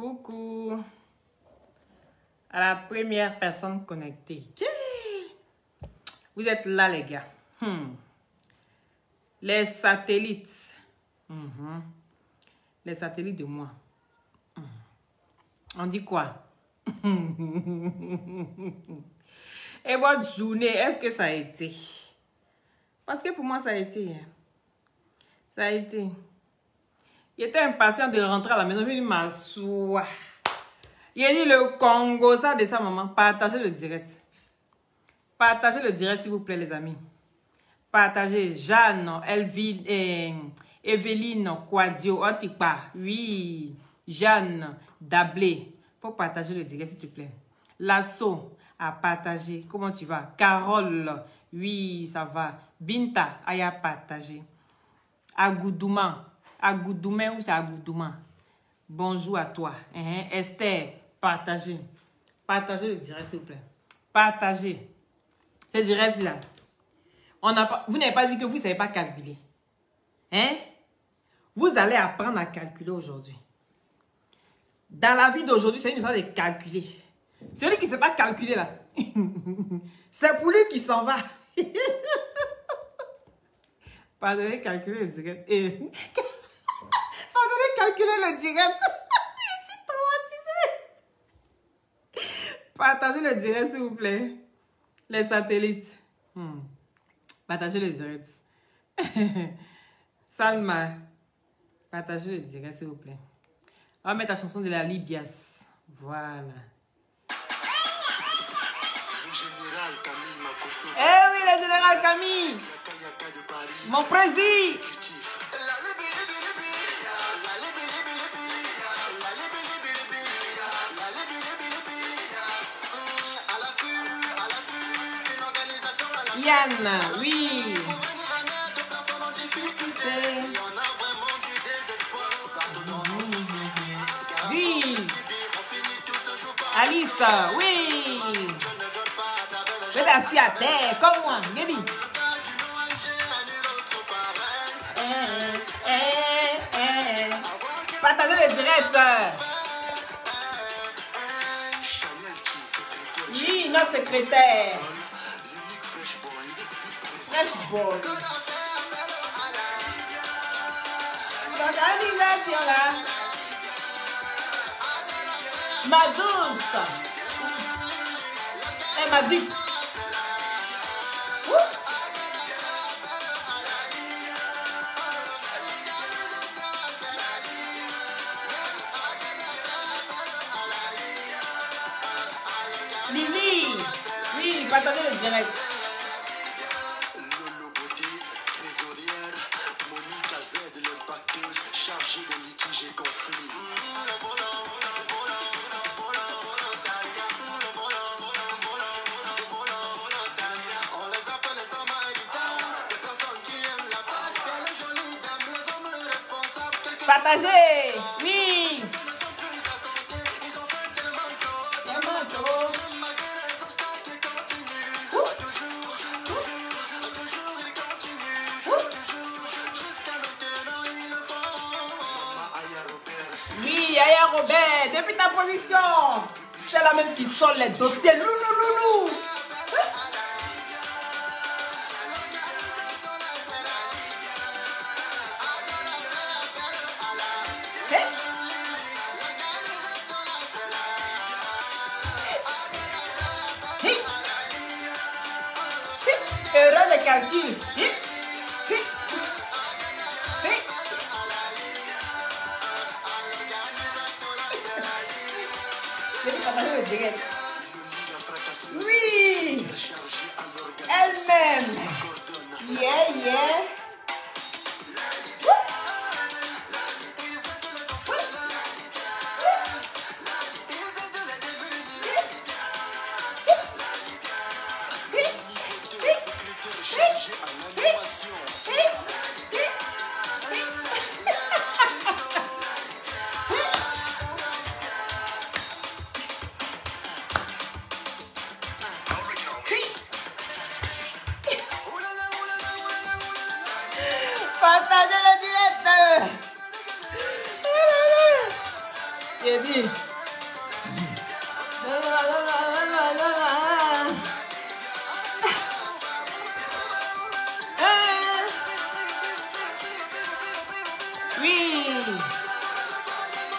Coucou à la première personne connectée. Vous êtes là, les gars. Les satellites. Les satellites de moi. On dit quoi? Et votre journée, est-ce que ça a été? Parce que pour moi, ça a été. Ça a été. J'étais impatient de rentrer à la maison. Je vais m'asseoir. Il a dit le Congo, ça de sa maman. Partagez le direct. Partagez le direct, s'il vous plaît, les amis. Partagez. Jeanne, Evelyne, Quadio, Otipa. Oui. Jeanne, Dablé. Faut partager le direct, s'il te plaît. Lasso, à partager. Comment tu vas? Carole, oui, ça va. Binta, à partager. Agoudouma. Agoudoumé ou c'est Agoudouma? Bonjour à toi. Esther, partagez. Partagez le direct, s'il vous plaît. Partagez. Ce direct là. Vous n'avez pas dit que vous ne savez pas calculer. Vous allez apprendre à calculer aujourd'hui. Dans la vie d'aujourd'hui, c'est une histoire de calculer. Celui qui ne sait pas calculer là, c'est pour lui qui s'en va. Pardonnez, calculer le direct. Pardonnez, calculer le direct. Je suis traumatisée. Partagez le direct, s'il vous plaît. Les satellites. Partagez le direct. Salma. Partagez le direct, s'il vous plaît. On va mettre la chanson de la Libias. Voilà. Eh oui, le général Camille. Mon président. Yann, oui. Oui. Alice, oui. Je vais assis à terre, comme moi, Gaby. Partagez le direct. Oui, notre secrétaire. Fresh boy. L'organisation là. Ma douce. Elle m'a dit. Lily. Oui, partagez le direct. Lolo Beauté, trésorière, Monica Z, l'impacteuse, chargée de litiges et conflits. On les appelle les Samaritains, des personnes qui aiment la paix, les jolies dames, les hommes responsables, quelques Partagez. Oui. ils sont plus à compter, ils ont fait tellement trop, malgré les obstacles ils continuent, toujours ils continuent, toujours, jusqu'à maintenant ils le font. Aya Robert, Oui, Aya Robert, depuis ta position. C'est la même qui sort les dossiers. Loulou. Erreur de calcul. Oui. Elle-même. Yeah.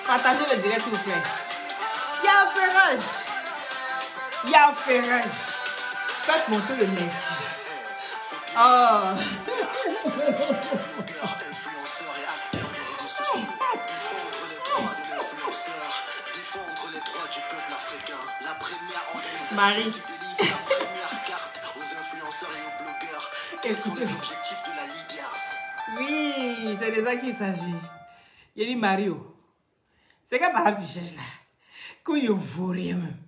Partagez le direct, s'il vous plaît. Ya Ferrage. Ya Ferrage. Faites monter le mec. Oh. Influenceurs et acteurs des réseaux sociaux. Défendre les droits de l'influenceur. Défendre les droits du peuple africain. La première organisation Marie. qui délivre la première carte aux influenceurs et aux blogueurs. Quels sont les objectifs de la Lidias? Oui, c'est de ça qu'il s'agit. Il dit Mario. C'est quelle parole tu cherches là? Qu'on y vaut rien même.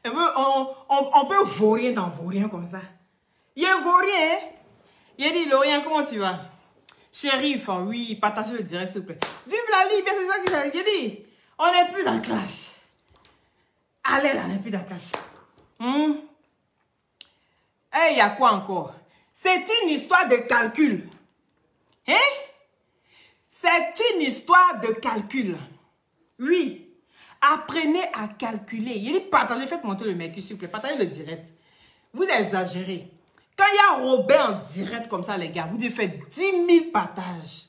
Et on peut vaurien dans vaurien comme ça. Il y a un vaurien, hein? Il dit Lorient, comment tu vas? Shérif, oui, partagez le direct s'il vous plaît. Vive la Libye, c'est ça que j'ai dit. On n'est plus dans le clash. Allez là, on n'est plus dans le clash. Eh, il y a quoi encore? C'est une histoire de calcul. Hein? C'est une histoire de calcul. Oui. Apprenez à calculer. Il dit partagez, faites monter le mec, s'il vous plaît. Partagez le direct. Vous exagérez. Quand il y a Robert en direct comme ça, les gars, vous devez faire 10 000 partages.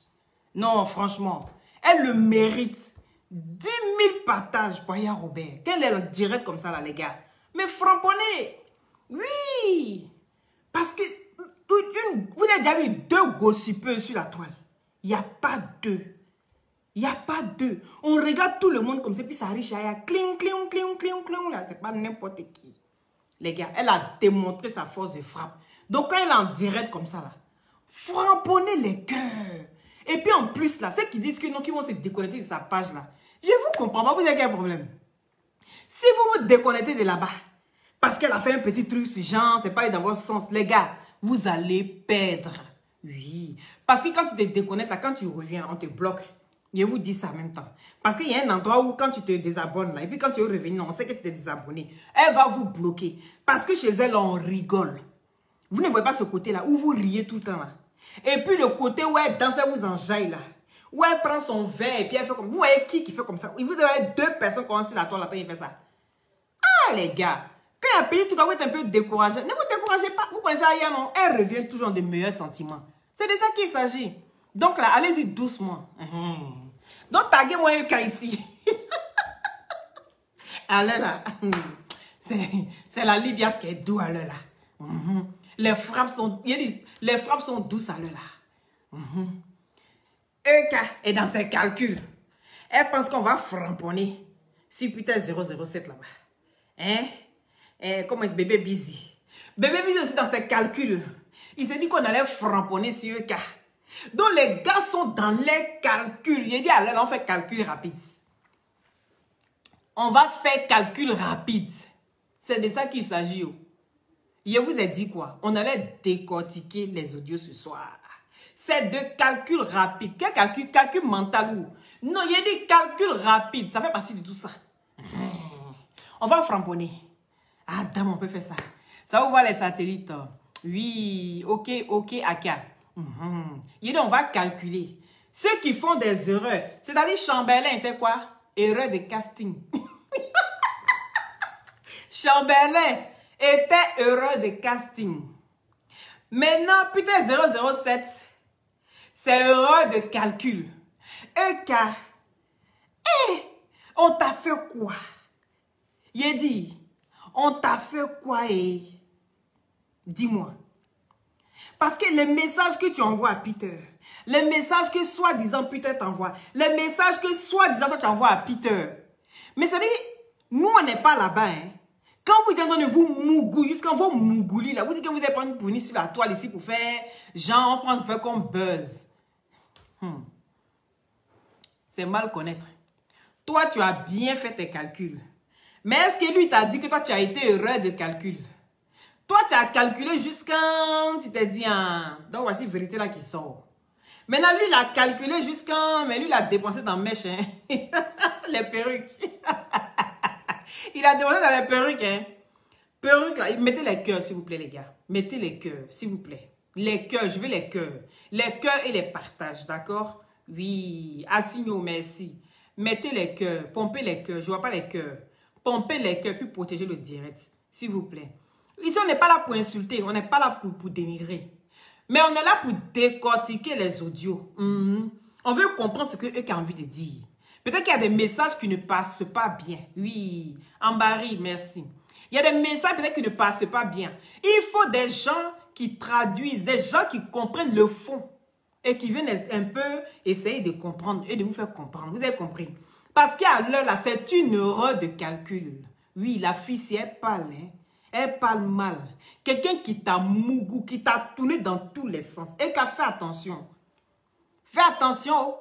Non, franchement, elle le mérite. 10 000 partages pour y a Robert. Qu'elle est en direct comme ça, là, les gars. Mais frapponnez. Oui. Parce que vous avez déjà vu 2 gossipeux sur la toile. Il n'y a pas 2. Il n'y a pas 2. On regarde tout le monde comme ça, puis ça arrive, il y a cling, cling, cling, cling, cling, là. C'est pas n'importe qui. Les gars, elle a démontré sa force de frappe. Donc, quand elle est en direct comme ça, là, frapponnez les cœurs. Et puis, en plus, là, ceux qui disent que non, qui vont se déconnecter de sa page, là, je vous comprends pas, vous avez quel problème? Si vous vous déconnectez de là-bas, parce qu'elle a fait un petit truc, ce genre, c'est pas dans votre sens, les gars, vous allez perdre. Oui. Parce que quand tu te déconnectes, là, quand tu reviens, on te bloque. Je vous dis ça en même temps. Parce qu'il y a un endroit où quand tu te désabonnes, là, et puis quand tu es revenu, on sait que tu t'es désabonné, elle va vous bloquer. Parce que chez elle, on rigole. Vous ne voyez pas ce côté-là, où vous riez tout le temps, là. Et puis le côté où elle danse, elle vous enjaille, là. Où elle prend son verre, et puis elle fait comme... Vous voyez qui fait comme ça? Vous avez 2 personnes qui ont sur la toile, là, il fait ça. Ah, les gars. Quand il y a un pays, tout cas, vous êtes un peu découragé. Ne vous découragez pas. Vous connaissez Aya, non? Elle revient toujours de meilleurs sentiments. C'est de ça qu'il s'agit. Donc là, allez-y doucement. Donc, taguez-moi un cas ici. Allez là. C'est la Libias qui est douce, allez là. Les frappes sont douces, allez là. Eka est dans ses calculs. Elle pense qu'on va framponner sur putain 007 là-bas. Hein? Comment est-ce bébé Busy? Bébé Busy aussi dans ses calculs. Il s'est dit qu'on allait framponner sur Eka. Donc les gars sont dans les calculs. Il a dit allez, on fait calcul rapide. On va faire calcul rapide. C'est de ça qu'il s'agit. Je vous ai dit quoi? On allait décortiquer les audios ce soir. C'est de calcul rapide. Quel calcul? Calcul mental ou? Non, il a dit calcul rapide. Ça fait partie de tout ça. On va framponner. Ah, dame, on peut faire ça. Ça vous voit les satellites? Oui, ok, Aka. Il dit on va calculer. Ceux qui font des erreurs, c'est-à-dire Chamberlain était quoi? Erreur de casting. Chamberlain était erreur de casting. Maintenant, putain 007, c'est erreur de calcul. Eka, on t'a fait quoi? Il dit, on t'a fait quoi et dis-moi. Parce que les messages que tu envoies à Peter, les messages que soi-disant Peter t'envoie, les messages que soi-disant toi tu envoies à Peter, mais ça dit, nous on n'est pas là-bas, hein. Quand vous êtes en train de vous mougouler, jusqu'à vos mougoulis là, vous dites que vous êtes pas venir sur la toile ici pour faire, genre, on fait comme buzz. C'est mal connaître. Toi, tu as bien fait tes calculs. Mais est-ce que lui t'a dit que toi, tu as été erreur de calcul? Toi, tu as calculé jusqu'à... Tu t'es dit... Donc, voici la vérité là qui sort. Maintenant, lui, il a calculé jusqu'à... Mais lui, il a dépensé dans mèche, hein. Les perruques. Il a dépensé dans les perruques, hein. Perruques, là. Mettez les cœurs, s'il vous plaît, les gars. Mettez les cœurs, s'il vous plaît. Les cœurs, je veux les cœurs. Les cœurs et les partages, d'accord? Oui. Assignez, merci. Mettez les cœurs. Pompez les cœurs. Je vois pas les cœurs. Pompez les cœurs, puis protéger le direct. S'il vous plaît. Ici, on n'est pas là pour insulter. On n'est pas là pour dénigrer. Mais on est là pour décortiquer les audios. On veut comprendre ce que eux ont envie de dire. Peut-être qu'il y a des messages qui ne passent pas bien. Oui, Ambari, merci. Il y a des messages peut-être qui ne passent pas bien. Il faut des gens qui traduisent, des gens qui comprennent le fond et qui viennent un peu essayer de comprendre et de vous faire comprendre. Vous avez compris? Parce qu'à l'heure là, c'est une erreur de calcul. Oui, la fille, si elle parle, hein, elle parle mal. Quelqu'un qui t'a mougou, qui t'a tourné dans tous les sens et qui a fait attention. Fais attention.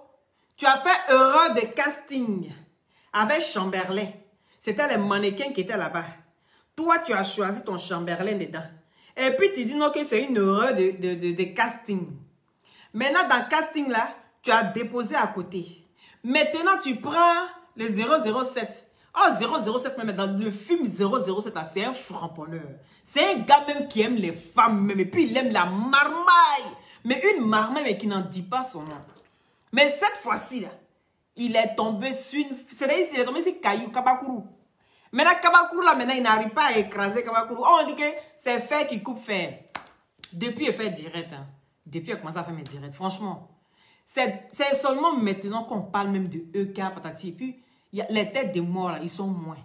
Tu as fait erreur de casting avec Chamberlain. C'était les mannequins qui étaient là-bas. Toi, tu as choisi ton Chamberlain dedans. Et puis, tu dis non que c'est une erreur de casting. Maintenant, dans le casting là, tu as déposé à côté. Maintenant, tu prends le 007. Oh, 007, même dans le film 007, c'est un frapponneur. C'est un gars même qui aime les femmes, même. Et puis, il aime la marmaille. Mais une marmaille, mais qui n'en dit pas son nom. Mais cette fois-ci, là, il est tombé sur une... C'est-à-dire, il est tombé sur Caillou, Kabakourou. Maintenant, Kabakourou, là, maintenant, il n'arrive pas à écraser Kabakourou. Oh, on dit que c'est fer qui coupe fer. Depuis, il fait direct. Hein. Depuis, il a commencé à faire mes directs. Franchement, c'est seulement maintenant qu'on parle même de EK, patati. Et puis, y a les têtes des morts, là, ils sont moins.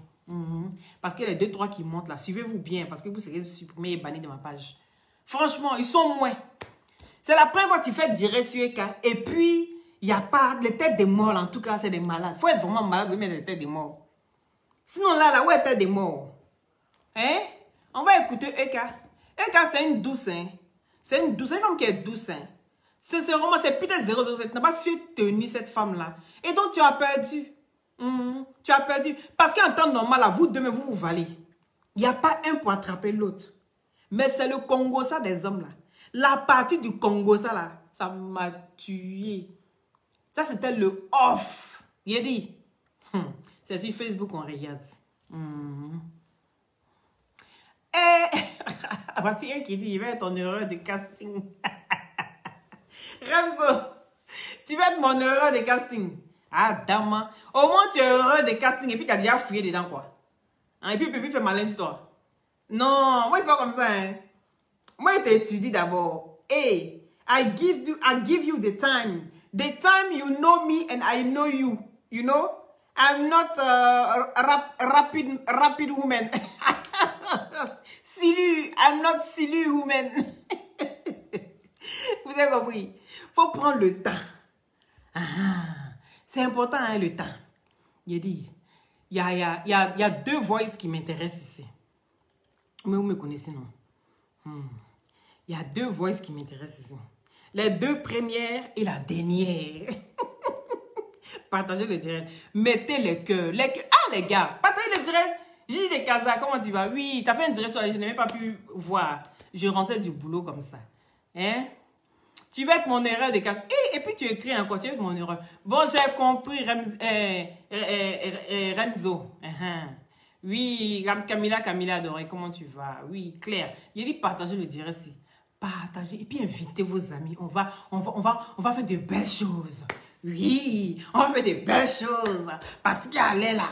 Parce que les 2-3 qui montent, là, suivez-vous bien. Parce que vous serez supprimés et bannis de ma page. Franchement, ils sont moins. C'est la première fois que tu fais direct sur EK. Et puis... il n'y a pas les têtes des morts, en tout cas, c'est des malades. Il faut être vraiment malade pour mettre les têtes des morts. Sinon, là, où est la tête des morts? Hein? On va écouter Eka. Eka, c'est une douce, hein? C'est une douce, c'est une femme qui est douce, hein? C'est vraiment, c'est peut-être 007. Tu n'as pas su tenir cette femme-là. Et donc, tu as perdu. Tu as perdu. Parce qu'en temps normal, là, vous deux, vous valez. Il n'y a pas un pour attraper l'autre. Mais c'est le Congo, ça, des hommes, là. La partie du Congo, ça, là, ça m'a tué. Ça, c'était le off. Il a dit. C'est sur Facebook qu'on regarde. Et voici un qui dit, il va être ton erreur de casting. Ramso, tu vas être mon erreur de casting. Ah, dame. Au moins, tu es erreur de casting et puis tu as déjà fouillé dedans, quoi. Et puis, Pépi fait malin sur toi. Non, moi, c'est pas comme ça. Hein. Moi, je t'étudie d'abord. Hey, I give you the time. The time you know me and I know you. You know? I'm not rapid woman. Silu, I'm not silu woman. Vous avez compris? Faut prendre le temps. C'est important, hein, le temps. Il a dit, il y a deux voices qui m'intéressent ici. Mais vous me connaissez, non? Il y a deux voices qui m'intéressent ici. Les deux premières et la dernière. Partagez le direct. Mettez le cœur. Ah, les gars, partagez le direct. J'ai dit des Kazas, comment tu vas? Oui, tu as fait un direct, je n'ai même pas pu voir. Je rentrais du boulot comme ça. Hein? Tu vas être mon erreur de casting. Et puis tu écris encore, tu vas être mon erreur. Bon, j'ai compris, Renzo. Oui, Camilla adorée, comment tu vas? Oui, Claire. Il dit partagez le direct ici. Partagez et puis invitez vos amis. On va faire de belles choses. Oui, on va faire de belles choses. Parce qu'elle est là.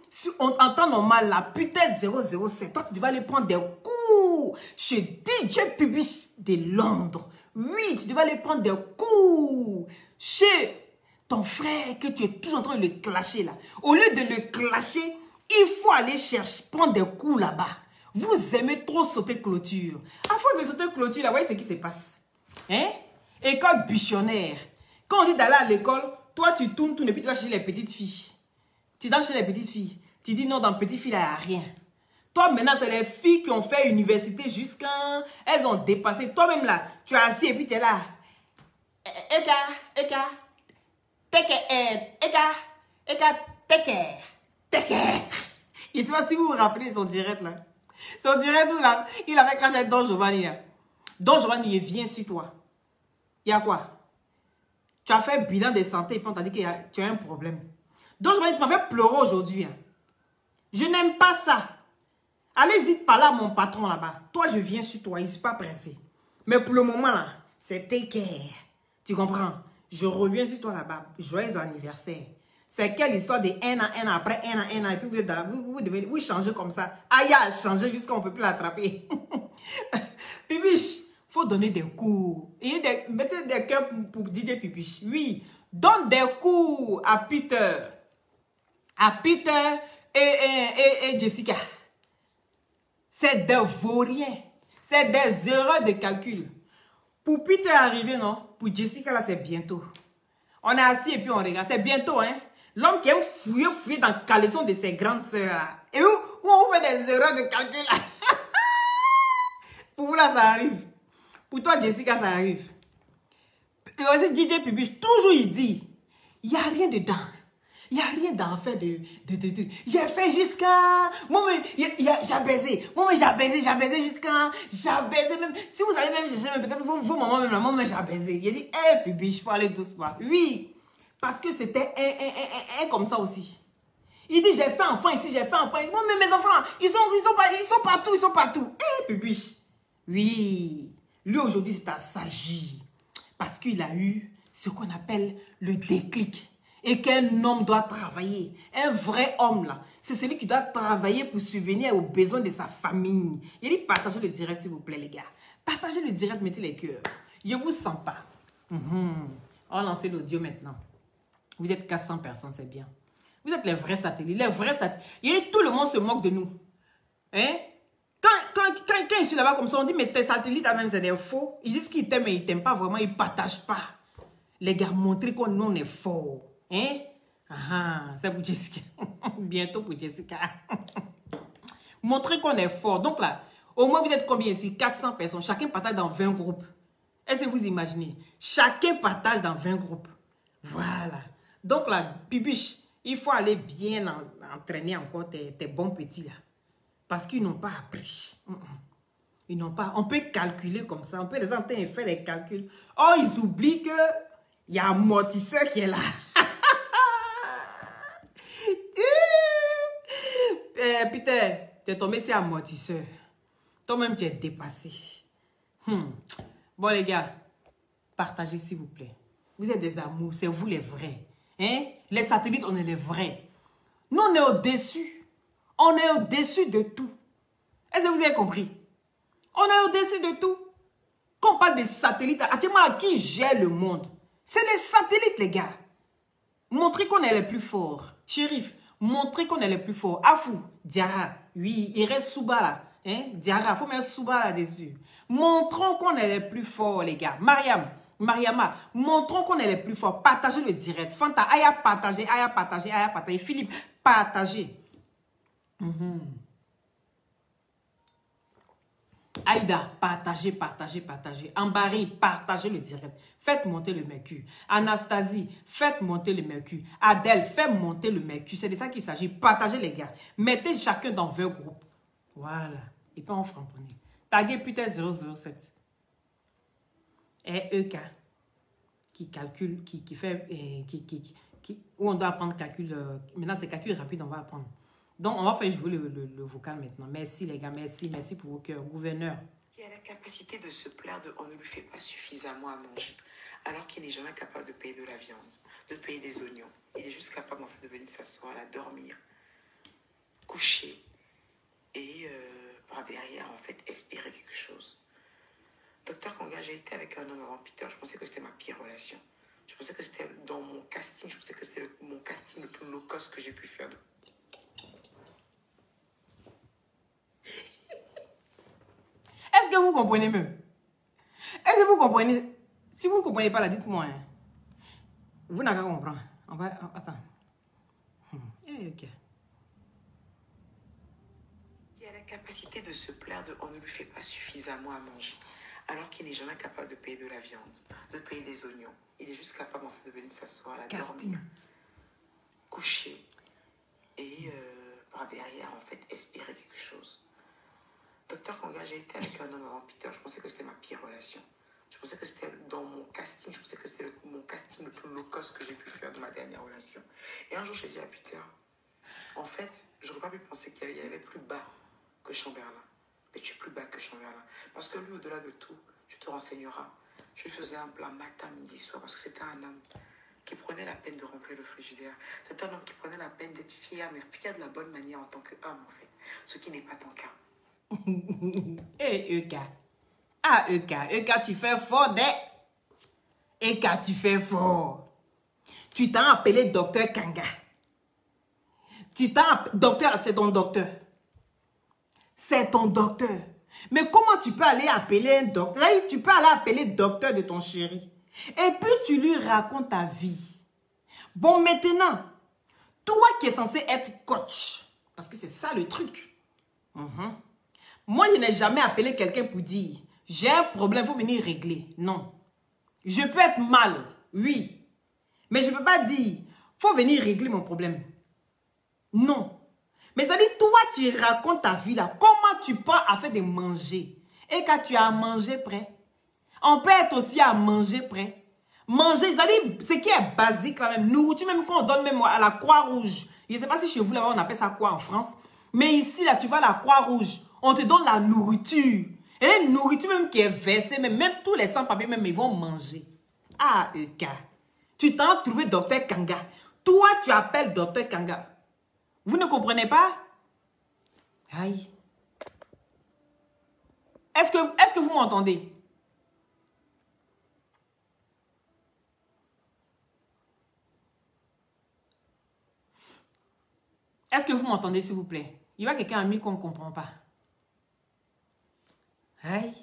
Si on entend normal, la putain 007, toi, tu vas aller prendre des coups chez DJ Publish de Londres. Oui, tu devais aller prendre des coups chez ton frère que tu es toujours en train de le clasher là. Au lieu de le clasher, il faut aller chercher, prendre des coups là-bas. Vous aimez trop sauter clôture. À force de sauter clôture, là, vous voyez ce qui se passe. Hein? École bichonnaire. Quand on dit d'aller à l'école, toi, tu tournes et puis tu vas chez les petites filles. Tu vas chez les petites filles. Tu dis non, dans petites filles, il n'y a rien. Toi, maintenant, c'est les filles qui ont fait université jusqu'à... Elles ont dépassé. Toi-même, là, tu es assis et puis tu es là. Eka. Je ne sais pas si vous vous rappelez son direct, là. Son direct où, là, il avait craché Don Giovanni, là. Don Giovanni, il vient sur toi. Il y a quoi? Tu as fait bilan de santé et puis on t'a dit que tu as un problème. Don Giovanni, tu m'as fait pleurer aujourd'hui. Hein. Je n'aime pas ça. Allez-y parler à mon patron là-bas. Toi, je viens sur toi. Je ne suis pas pressé. Mais pour le moment, là, c'est take care. Tu comprends? Je reviens sur toi là-bas. Joyeux anniversaire. C'est quelle histoire de un an après un an. Et puis vous devez changer comme ça. Aïe, changer jusqu'à on ne peut plus l'attraper. Pipiche, il faut donner des cours. Et mettez des cœurs pour DJ Pipiche. Oui, donne des cours à Peter. À Peter et Jessica. C'est des vauriens. C'est des erreurs de calcul. Pour Peter arriver, non? Pour Jessica, là, c'est bientôt. On est assis et puis on regarde. C'est bientôt, hein? L'homme qui aime fouiller dans le caleçon de ses grandes sœurs, là. Et où on fait des erreurs de calcul, là. Pour vous, là, ça arrive. Pour toi, Jessica, ça arrive. Et aussi, DJ Public, toujours il dit, il n'y a rien dedans. Il n'y a rien d'en fait de. J'ai fait jusqu'à. Moi, j'ai baisé. Moi, j'ai baisé jusqu'à. J'ai baisé même. Si vous allez même chercher, peut-être vos mamans, même la maman, j'ai baisé. Il a dit, hé, Public, il faut aller doucement. Oui. Parce que c'était un comme ça aussi. Il dit, j'ai fait enfant ici, j'ai fait enfant ici. Moi, mais mes enfants, ils sont partout. Hé, Public. Oui. Lui, aujourd'hui, c'est à s'agir. Parce qu'il a eu ce qu'on appelle le déclic. Et qu'un homme doit travailler. Un vrai homme, là. C'est celui qui doit travailler pour subvenir aux besoins de sa famille. Il dit, partagez le direct, s'il vous plaît, les gars. Partagez le direct, mettez les cœurs. Je ne vous sens pas. On va lancer l'audio maintenant. Vous êtes 400 personnes, c'est bien. Vous êtes les vrais satellites. Les vrais satellites. Il dit, tout le monde se moque de nous. Hein? Quand je suis là-bas comme ça, on dit, mais tes satellites, même, c'est des faux. Ils disent qu'ils t'aiment, mais ils ne t'aiment pas vraiment. Ils ne partagent pas. Les gars, montrez qu'on nous, on est fort. Hein? C'est pour Jessica. Bientôt pour Jessica. Montrez qu'on est fort. Donc là, au moins vous êtes combien ici? 400 personnes. Chacun partage dans 20 groupes. Est-ce que vous imaginez? Chacun partage dans 20 groupes. Voilà. Donc là, Pibiche, il faut aller bien entraîner encore tes bons petits là. Parce qu'ils n'ont pas appris. Ils n'ont pas. On peut calculer comme ça. On peut les entendre et faire les calculs. Oh, ils oublient que il y a un amortisseur qui est là. Putain, tu es tombé sur amortisseur. Toi-même, tu es dépassé. Bon, les gars, partagez s'il vous plaît. Vous êtes des amours, c'est vous les vrais. Hein? Les satellites, on est les vrais. Nous, on est au-dessus. On est au-dessus de tout. Est-ce que vous avez compris? On est au-dessus de tout. Quand on parle des satellites, actuellement, à qui gère le monde? C'est les satellites, les gars. Montrez qu'on est les plus forts. Shérif, montrez qu'on est les plus forts. Afou, Diara, oui, il reste Souba là. Hein? Diara, il faut mettre Souba là-dessus. Montrons qu'on est les plus forts, les gars. Mariama, montrons qu'on est les plus forts. Partagez le direct. Fanta, Aya, partagez. Philippe, partagez. Aïda, partagez. Ambari, partagez le direct. Faites monter le mercure. Anastasie, faites monter le mercure. Adèle, faites monter le mercure. C'est de ça qu'il s'agit. Partagez les gars. Mettez chacun dans 20 groupes. Voilà. Et pas en frapponnais. Taguez putain 007. Et EK. Qui calcule, qui fait, où on doit apprendre calcul. Maintenant, c'est calcul rapide, on va apprendre. Donc, on va faire jouer le vocal maintenant. Merci les gars, merci pour vos cœurs. Gouverneur. Qui a la capacité de se plaindre de on ne lui fait pas suffisamment à manger, alors qu'il n'est jamais capable de payer de la viande, de payer des oignons. Il est juste capable en fait de venir s'asseoir, là, dormir, coucher et par derrière en fait espérer quelque chose. Docteur Kanga, j'ai été avec un homme avant Peter, je pensais que c'était ma pire relation. Je pensais que c'était dans mon casting, je pensais que c'était mon casting le plus low cost que j'ai pu faire. Est-ce que vous comprenez même? Est-ce que vous comprenez? Si vous ne comprenez pas, là, dites-moi. Hein. Vous n'avez qu'à comprendre. On va... Attends. Ok. Qui a la capacité de se plaindre de on ne lui fait pas suffisamment à manger, alors qu'il n'est jamais capable de payer de la viande, de payer des oignons. Il est juste capable en fait de venir s'asseoir, là, dormir, coucher et par derrière en fait espérer quelque chose. Docteur Kanga, j'ai été avec un homme avant Peter, je pensais que c'était ma pire relation. Je pensais que c'était dans mon casting, je pensais que c'était mon casting le plus low cost que j'ai pu faire de ma dernière relation. Et un jour, j'ai dit à Peter, en fait, j'aurais pas pu penser qu'il y avait plus bas que Chamberlain. Mais tu es plus bas que Chamberlain. Parce que lui, au-delà de tout, tu te renseigneras. Je lui faisais un plat matin, midi, soir, parce que c'était un homme qui prenait la peine de remplir le frigidaire. C'est un homme qui prenait la peine d'être fier, mais fier de la bonne manière en tant qu'homme, en fait. Ce qui n'est pas ton cas. Hey, EK. Ah, EK, tu fais fort, tu fais fort. Tu t'as appelé docteur Kanga. Tu t'as... Docteur, c'est ton docteur. C'est ton docteur. Mais comment tu peux aller appeler un docteur? Tu peux aller appeler docteur de ton chéri. Et puis tu lui racontes ta vie. Bon, maintenant, toi qui es censé être coach, parce que c'est ça le truc. Moi, je n'ai jamais appelé quelqu'un pour dire, j'ai un problème, il faut venir régler. Non. Je peux être mal, oui. Mais je ne peux pas dire, il faut venir régler mon problème. Non. Mais ça dit, toi, tu racontes ta vie là. Comment tu pars à faire de manger? Et quand tu as à manger prêt, on peut être aussi à manger prêt. Manger, ça dit, ce qui est basique là même. Nourriture, même quand on donne même à la Croix-Rouge. Je ne sais pas si chez vous là-bas on appelle ça quoi en France. Mais ici là, tu vas à la Croix-Rouge. On te donne la nourriture. Et la nourriture même qui est versée, même tous les sans-papiers même, ils vont manger. Ah, Eka. Tu t'en trouvé docteur Kanga. Toi, tu appelles docteur Kanga. Vous ne comprenez pas? Aïe. Est-ce que vous m'entendez? Est-ce que vous m'entendez, s'il vous plaît? Il y a quelqu'un à mis qu'on ne comprend pas. Aïe.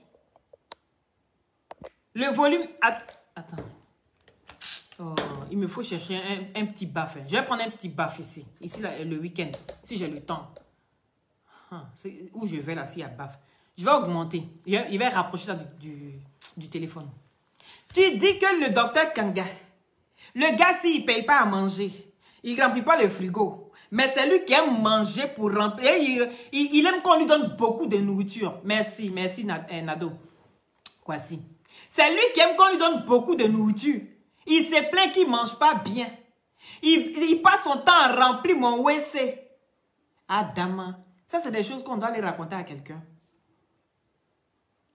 Le volume... Attends. Oh, il me faut chercher un petit baf. Je vais prendre un petit baf ici. Ici, là, le week-end. Si j'ai le temps. Où je vais là, s'il y a baf. Je vais augmenter. Il va rapprocher ça du téléphone. Tu dis que le docteur Kanga, le gars, s'il ne paye pas à manger, il ne remplit pas le frigo. Mais c'est lui qui aime manger pour remplir. Il aime qu'on lui donne beaucoup de nourriture. Merci, Nado. Quoi si? C'est lui qui aime qu'on lui donne beaucoup de nourriture. Il se plaint qu'il ne mange pas bien. Il passe son temps à remplir mon WC. Ah, dama. Ça, c'est des choses qu'on doit les raconter à quelqu'un.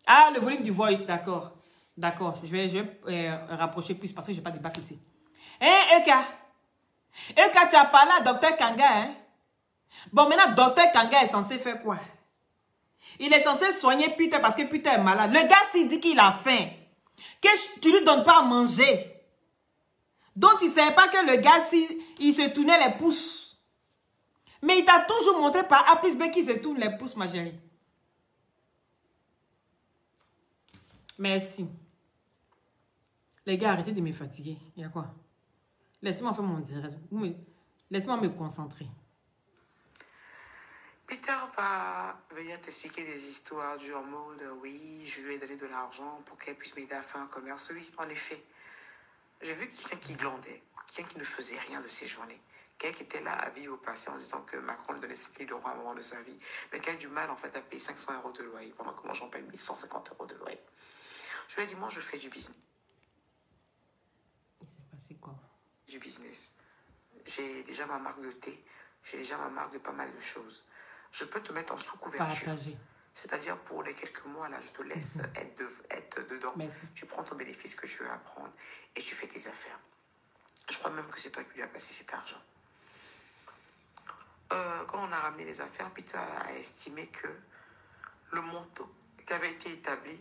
Ah, le volume du voice, d'accord. D'accord, je vais rapprocher plus parce que je n'ai pas de bac ici. Hein, Eka? Eka, tu as parlé à Dr Kanga, hein? Bon, maintenant, Dr Kanga est censé faire quoi? Il est censé soigner Peter parce que Peter est malade. Le gars, s'il dit qu'il a faim, que tu ne lui donnes pas à manger. Donc, il ne savait pas que le gars, il se tournait les pouces. Mais il t'a toujours montré par A plus B qu'il se tourne les pouces, ma chérie. Merci. Les gars, arrêtez de me fatiguer. Il y a quoi? Laissez-moi faire mon direct. Laissez-moi me concentrer. Peter va venir t'expliquer des histoires du mode oui, je lui ai donné de l'argent pour qu'elle puisse m'aider à faire un commerce. Oui, en effet. J'ai vu quelqu'un qui glandait, quelqu'un qui ne faisait rien de ses journées. Quelqu'un qui était là à vivre au passé en disant que Macron lui donnait 7 000 € à un moment de sa vie. Mais qui a du mal en fait à payer 500 € de loyer pendant que moi j'en paye 1150 € de loyer. Je lui ai dit, moi je fais du business. Il s'est passé quoi? Du business. J'ai déjà ma marque de thé, j'ai déjà ma marque de pas mal de choses. Je peux te mettre en sous-couverture. C'est-à-dire pour les quelques mois là, je te laisse être dedans. Merci. Tu prends ton bénéfice que tu veux apprendre et tu fais tes affaires. Je crois même que c'est toi qui lui as passé cet argent. Quand on a ramené les affaires, Peter a estimé que le montant qui avait été établi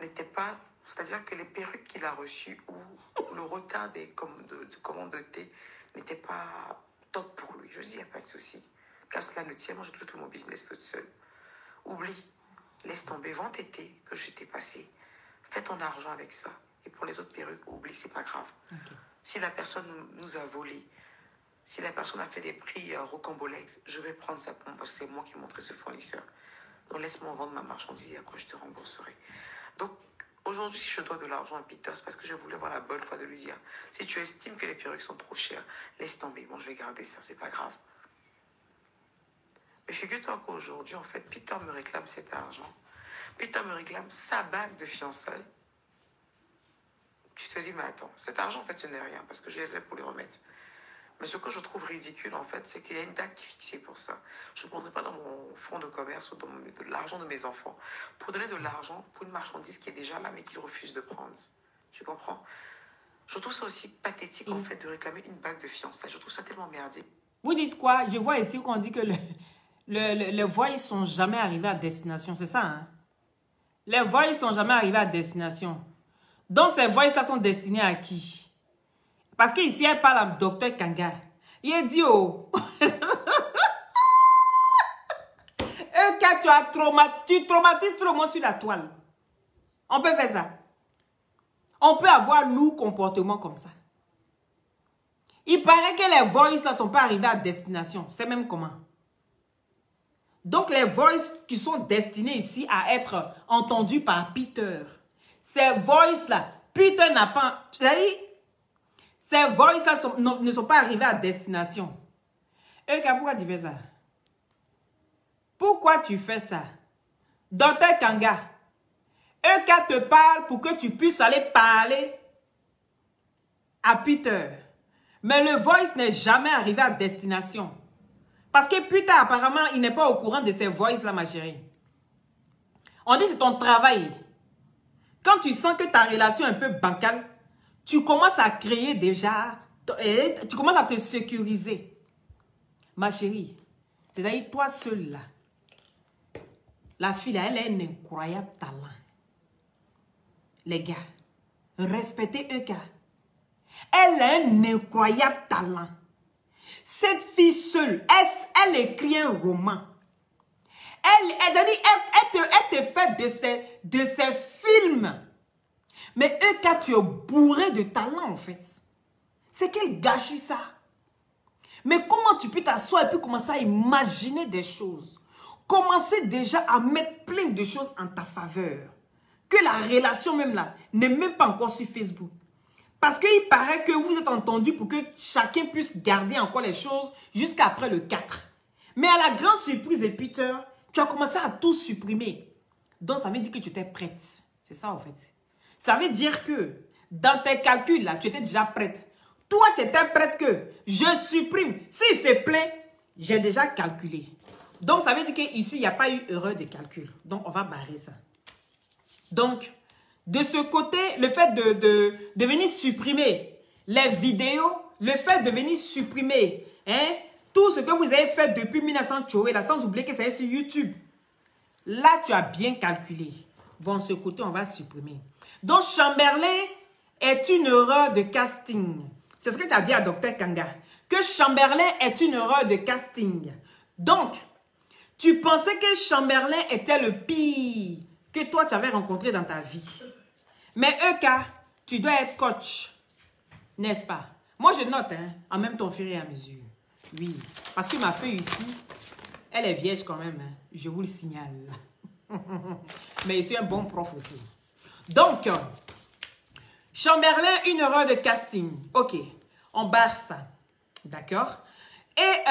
n'était pas... C'est-à-dire que les perruques qu'il a reçues ou le retard des commandes de thé n'était pas top pour lui. Je dis, il n'y a pas de souci. Qu'à cela ne tient, moi je touche tout mon business toute seule. Oublie, laisse tomber, vends tes thés que je t'ai passé. Fais ton argent avec ça. Et pour les autres perruques, oublie, c'est pas grave. Okay. Si la personne nous a volé, si la personne a fait des prix rocambolesques, je vais prendre ça pour moi. C'est moi qui ai montré ce fournisseur. Donc laisse-moi vendre ma marchandise et après je te rembourserai. Donc aujourd'hui, si je dois de l'argent à Peter, c'est parce que je voulais avoir la bonne foi de lui dire, si tu estimes que les perruques sont trop chères, laisse tomber. Bon, je vais garder ça, c'est pas grave. Mais figure-toi qu'aujourd'hui, en fait, Peter me réclame cet argent. Peter me réclame sa bague de fiançailles. Tu te dis, mais attends, cet argent, en fait, ce n'est rien, parce que je les ai pour les remettre. Mais ce que je trouve ridicule, en fait, c'est qu'il y a une date qui est fixée pour ça. Je ne prendrai pas dans mon fonds de commerce ou dans de l'argent de mes enfants pour donner de l'argent pour une marchandise qui est déjà là, mais qu'ils refusent de prendre. Tu comprends? Je trouve ça aussi pathétique, en fait, de réclamer une bague de fiançailles. Je trouve ça tellement merdique. Vous dites quoi? Je vois ici qu'on dit que les voix, ils ne sont jamais arrivés à destination. C'est ça, hein? Les voix, ils ne sont jamais arrivés à destination. Donc, ces voix, ça sont destinées à qui? Parce qu'ici, elle parle à Dr Kanga. Il a dit, oh, tu traumatises trop le monde sur la toile. On peut faire ça. On peut avoir lourd comportement comme ça. Il paraît que les voices là ne sont pas arrivées à destination. C'est même comment. Donc les voices qui sont destinées ici à être entendues par Peter. Ces voices là, Peter n'a pas... C'est-à-dire, ces voices là ne sont pas arrivées à destination. Pourquoi tu fais ça? Pourquoi tu fais ça? Dr Kanga, Eka te parle pour que tu puisses aller parler à Peter. Mais le voice n'est jamais arrivé à destination. Parce que Peter, apparemment, il n'est pas au courant de ces voices-là, ma chérie. On dit c'est ton travail. Quand tu sens que ta relation est un peu bancale, tu commences à créer déjà, tu commences à te sécuriser. Ma chérie, c'est-à-dire toi seule là, la fille là, elle a un incroyable talent. Les gars, respectez Eka. Elle a un incroyable talent. Cette fille seule, elle écrit un roman. Elle te fait de ses films. Mais Eka, tu es bourré de talent en fait. C'est qu'elle gâchit ça. Mais comment tu peux t'asseoir et puis commencer à imaginer des choses? Commencer déjà à mettre plein de choses en ta faveur. Que la relation même là n'est même pas encore sur Facebook. Parce qu'il paraît que vous êtes entendus pour que chacun puisse garder encore les choses jusqu'à après le 4. Mais à la grande surprise de Peter, tu as commencé à tout supprimer. Donc ça veut dire que tu étais prête. C'est ça en fait. Ça veut dire que dans tes calculs là, tu étais déjà prête. Toi, tu étais prête que je supprime. S'il se plaît, j'ai déjà calculé. Donc ça veut dire qu'ici, il n'y a pas eu erreur de calcul. Donc on va barrer ça. Donc, de ce côté, le fait de venir supprimer les vidéos, le fait de venir supprimer tout ce que vous avez fait depuis 1900 Tchoué, là, sans oublier que c'est sur YouTube. Là, tu as bien calculé. Bon, ce côté, on va supprimer. Donc, Chamberlain est une erreur de casting. C'est ce que tu as dit à Dr Kanga. Que Chamberlain est une erreur de casting. Donc, tu pensais que Chamberlain était le pire que toi, tu avais rencontré dans ta vie. Mais Eka, tu dois être coach. N'est-ce pas? Moi, je note, en même temps, au fur et à mesure. Oui, parce que ma feuille ici, elle est vierge quand même. Je vous le signale. Mais je suis un bon prof aussi. Donc, Chamberlain, une erreur de casting. Ok, on barre ça. D'accord? Et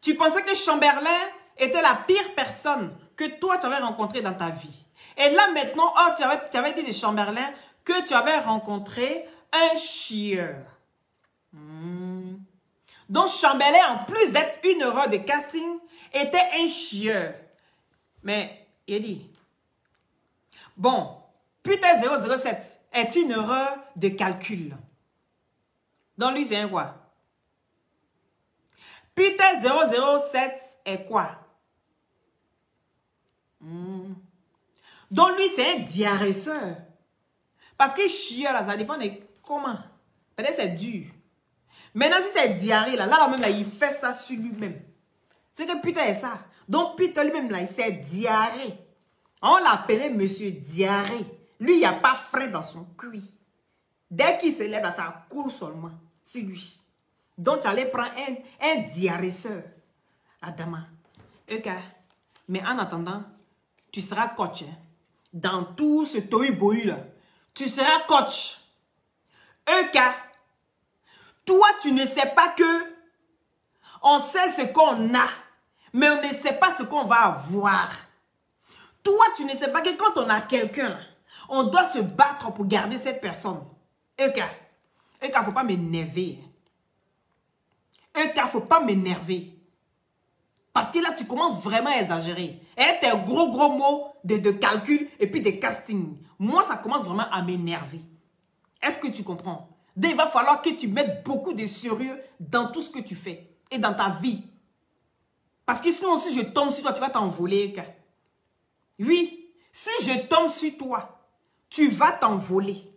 tu pensais que Chamberlain était la pire personne que toi, tu avais rencontrée dans ta vie. Et là, maintenant, oh, tu avais dit de Chamberlain que tu avais rencontré un chieur. Donc, Chamberlain, en plus d'être une erreur de casting, était un chieur. Mais, il dit, bon, Peter 007 est une erreur de calcul. Donc, lui, c'est un quoi? Peter 007 est quoi? Donc, lui, c'est un diarrhesseur. Parce que chieur, là, ça dépend de comment. Peut-être c'est dur. Maintenant, si c'est diarrhée, là même, là, il fait ça sur lui-même. C'est que Peter est ça. Donc, Peter lui-même, là, il s'est diarrhée. On l'appelait Monsieur Diarrhée. Lui, il n'y a pas frais dans son cuit. Dès qu'il se lève, là, ça coule seulement sur lui. Donc, tu allais prendre un diarrhesseur. Adama. Ok. Mais en attendant, tu seras coach. Dans tout ce tohu-bohu là. Tu seras coach. Ok. Toi, tu ne sais pas que on sait ce qu'on a, mais on ne sait pas ce qu'on va avoir. Toi, tu ne sais pas que quand on a quelqu'un, on doit se battre pour garder cette personne. Ok. Ok, il ne faut pas m'énerver. Ok, il ne faut pas m'énerver. Parce que là, tu commences vraiment à exagérer. Et tes gros mots de calcul et puis de casting. Moi, ça commence vraiment à m'énerver. Est-ce que tu comprends? Donc, il va falloir que tu mettes beaucoup de sérieux dans tout ce que tu fais et dans ta vie. Parce que sinon, si je tombe sur toi, tu vas t'envoler. Oui, si je tombe sur toi, tu vas t'envoler.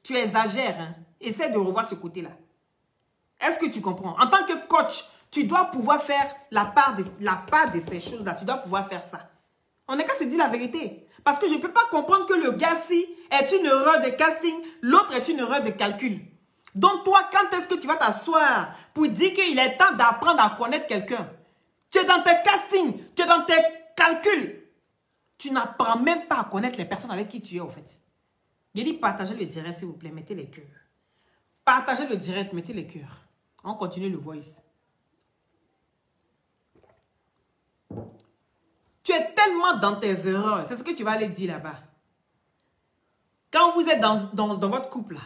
Tu exagères, hein? Essaie de revoir ce côté-là. Est-ce que tu comprends? En tant que coach, tu dois pouvoir faire la part de ces choses-là. Tu dois pouvoir faire ça. On n'est qu'à se dire la vérité. Parce que je ne peux pas comprendre que le gars-ci est une erreur de casting, l'autre est une erreur de calcul. Donc toi, quand est-ce que tu vas t'asseoir pour dire qu'il est temps d'apprendre à connaître quelqu'un? Tu es dans tes castings, tu es dans tes calculs. Tu n'apprends même pas à connaître les personnes avec qui tu es, au fait. J'ai dit partagez le direct, s'il vous plaît, mettez les cœurs. Partagez le direct, mettez les cœurs. On continue le voice. Tu es tellement dans tes erreurs. C'est ce que tu vas aller dire là-bas. Quand vous êtes dans votre couple, là,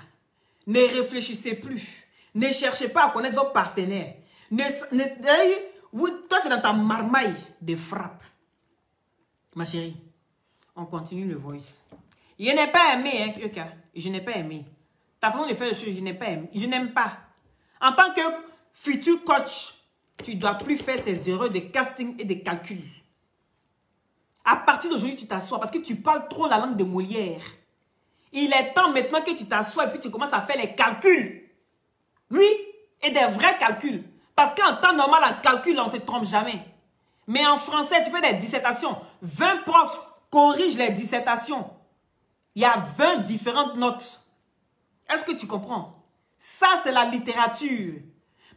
ne réfléchissez plus. Ne cherchez pas à connaître votre partenaire. Toi, tu es dans ta marmaille de frappe. Ma chérie, on continue le voice. Je n'ai pas aimé, hein, Eka. Je n'ai pas aimé. Ta façon de faire les choses, je n'ai pas aimé. Je n'aime pas. En tant que futur coach, tu ne dois plus faire ces erreurs de casting et de calcul. À partir d'aujourd'hui, tu t'assois parce que tu parles trop la langue de Molière. Il est temps maintenant que tu t'assois et puis tu commences à faire les calculs. Oui, et des vrais calculs. Parce qu'en temps normal, en calcul, on ne se trompe jamais. Mais en français, tu fais des dissertations. 20 profs corrigent les dissertations. Il y a 20 différentes notes. Est-ce que tu comprends? Ça, c'est la littérature.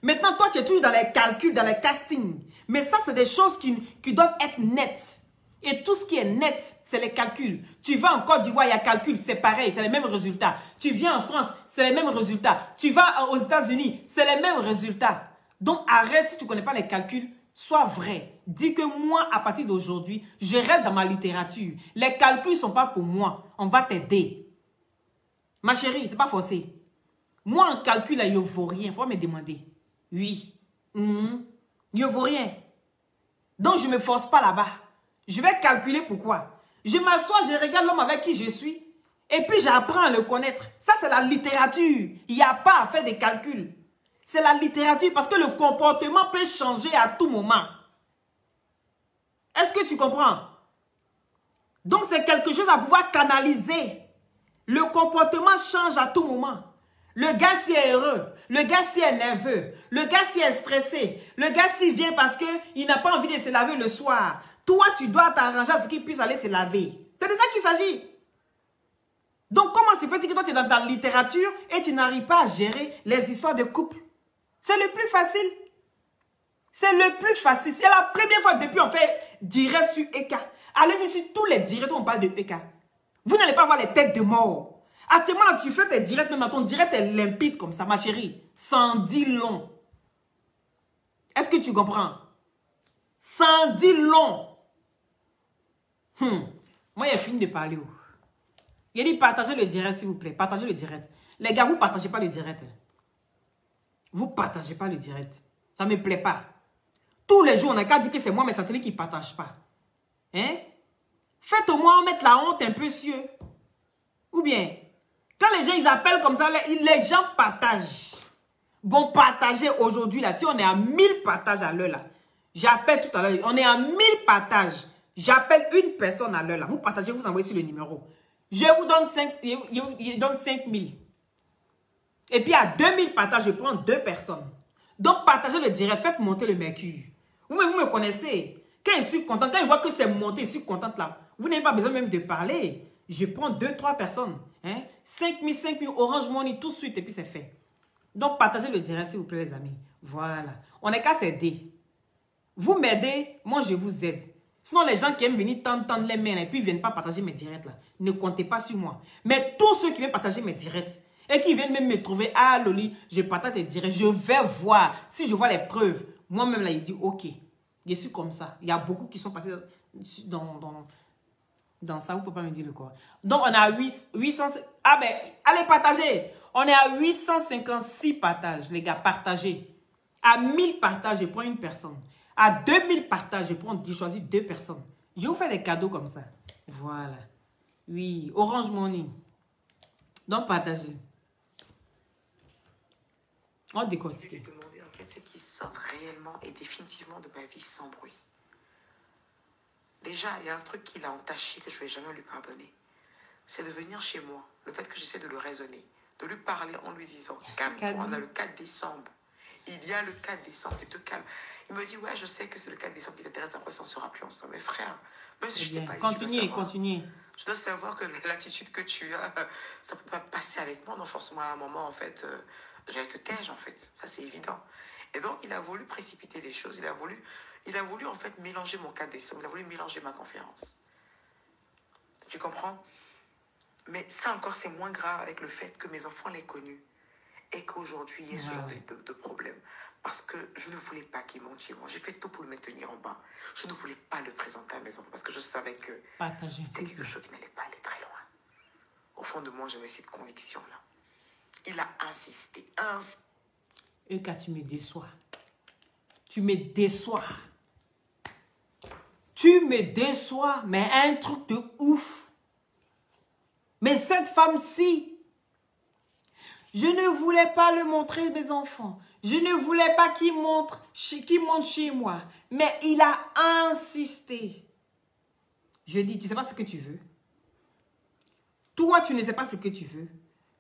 Maintenant, toi, tu es toujours dans les calculs, dans les castings. Mais ça, c'est des choses qui doivent être nettes. Et tout ce qui est net, c'est les calculs. Tu vas en Côte d'Ivoire, il y a calcul, c'est pareil, c'est les mêmes résultats. Tu viens en France, c'est les mêmes résultats. Tu vas aux États-Unis, c'est les mêmes résultats. Donc arrête, si tu ne connais pas les calculs, sois vrai. Dis que moi, à partir d'aujourd'hui, je reste dans ma littérature. Les calculs ne sont pas pour moi. On va t'aider. Ma chérie, ce n'est pas forcé. Moi, en calcul, il ne vaut rien. Il faut me demander. Oui. Il ne vaut rien. Donc, je ne me force pas là-bas. Je vais calculer pourquoi. Je m'assois, je regarde l'homme avec qui je suis. Et puis, j'apprends à le connaître. Ça, c'est la littérature. Il n'y a pas à faire des calculs. C'est la littérature parce que le comportement peut changer à tout moment. Est-ce que tu comprends? Donc, c'est quelque chose à pouvoir canaliser. Le comportement change à tout moment. Le gars s'y est heureux, le gars s'y est nerveux, le gars s'y est stressé, le gars s'y vient parce qu'il n'a pas envie de se laver le soir. Toi, tu dois t'arranger à ce qu'il puisse aller se laver. C'est de ça qu'il s'agit. Donc, comment se fait-il que toi, tu es dans ta littérature et tu n'arrives pas à gérer les histoires de couple? C'est le plus facile. C'est le plus facile. C'est la première fois depuis on fait direct sur Eka. Allez-y sur tous les directs où on parle de Eka. Vous n'allez pas avoir les têtes de mort. Actuellement, tu fais tes directs, même ton direct est limpide comme ça, ma chérie. Sans dit long. Est-ce que tu comprends? Sans dit long. Moi, j'ai fini de parler. Il a dit partagez le direct, s'il vous plaît. Partagez le direct. Les gars, vous ne partagez pas le direct. Vous ne partagez pas le direct. Ça ne me plaît pas. Tous les jours, on n'a qu'à dire que c'est moi, mes satellites qui ne partagent pas. Hein? Faites au moins mettre la honte un peu sur eux. Ou bien, quand les gens ils appellent comme ça, les gens partagent. Bon, partagez aujourd'hui, là. Si on est à 1000 partages à l'heure, là. J'appelle tout à l'heure. On est à 1000 partages. J'appelle une personne à l'heure, là. Vous partagez, vous envoyez sur le numéro. Je vous donne 5000. Et puis, à 2000 partages, je prends 2 personnes. Donc, partagez le direct. Faites monter le mercure. Vous me connaissez. Quand je suis content, quand je vois que c'est monté, je suis contente là. Vous n'avez pas besoin même de parler. Je prends 2-3 personnes. Hein? 5000, Orange Money, tout de suite, et puis c'est fait. Donc, partagez le direct, s'il vous plaît, les amis. Voilà. On n'est qu'à s'aider. Vous m'aidez, moi, je vous aide. Sinon, les gens qui aiment venir tendre les mains, et puis ils ne viennent pas partager mes directs, là. Ne comptez pas sur moi. Mais tous ceux qui viennent partager mes directs, et qui viennent même me trouver, ah, Loli, je partage tes directs, je vais voir. Si je vois les preuves, moi-même, là, il dit, ok, je suis comme ça. Il y a beaucoup qui sont passés dans ça, vous ne pouvez pas me dire le quoi. Donc, on a 800... Ah ben, allez partager. On est à 856 partages, les gars, partagez. À 1000 partages, je prends une personne. À 2000 partages, je choisis 2 personnes. Je vous fais des cadeaux comme ça. Voilà. Oui, Orange Money. Donc, partagez. On décortique. Je vais te demander en fait ce qui sort réellement et définitivement de ma vie sans bruit. Déjà, il y a un truc qui l'a entaché que je ne vais jamais lui pardonner. C'est de venir chez moi, le fait que j'essaie de le raisonner, de lui parler en lui disant, calme-toi, on a le 4 décembre. Il y a le 4 décembre, tu te calmes. Il me dit, ouais, je sais que c'est le 4 décembre qui t'intéresse, après ça, on ne sera plus ensemble. Mais frère, même si je t'ai pas dit, continuez, continuez. Je dois savoir que l'attitude que tu as, ça ne peut pas passer avec moi. Non, forcément, à un moment, en fait, j'allais te tège, en fait. Ça, c'est évident. Et donc, il a voulu précipiter les choses. Il a voulu, en fait, mélanger mon 4 décembre. Il a voulu mélanger ma conférence. Tu comprends? Mais ça encore, c'est moins grave avec le fait que mes enfants l'aient connu. Et qu'aujourd'hui, il y ait ce genre de problème. Parce que je ne voulais pas qu'il monte chez moi. J'ai fait tout pour le maintenir en bas. Je ne voulais pas le présenter à mes enfants parce que je savais que c'était quelque chose qui n'allait pas aller très loin. Au fond de moi, j'avais cette conviction-là. Il a insisté. Euka, tu me déçois. Tu me déçois. Tu me déçois, mais un truc de ouf. Mais cette femme-ci, je ne voulais pas le montrer mes enfants. Je ne voulais pas qu'il monte chez moi. Mais il a insisté. Je dis, tu ne sais pas ce que tu veux. Toi, tu ne sais pas ce que tu veux.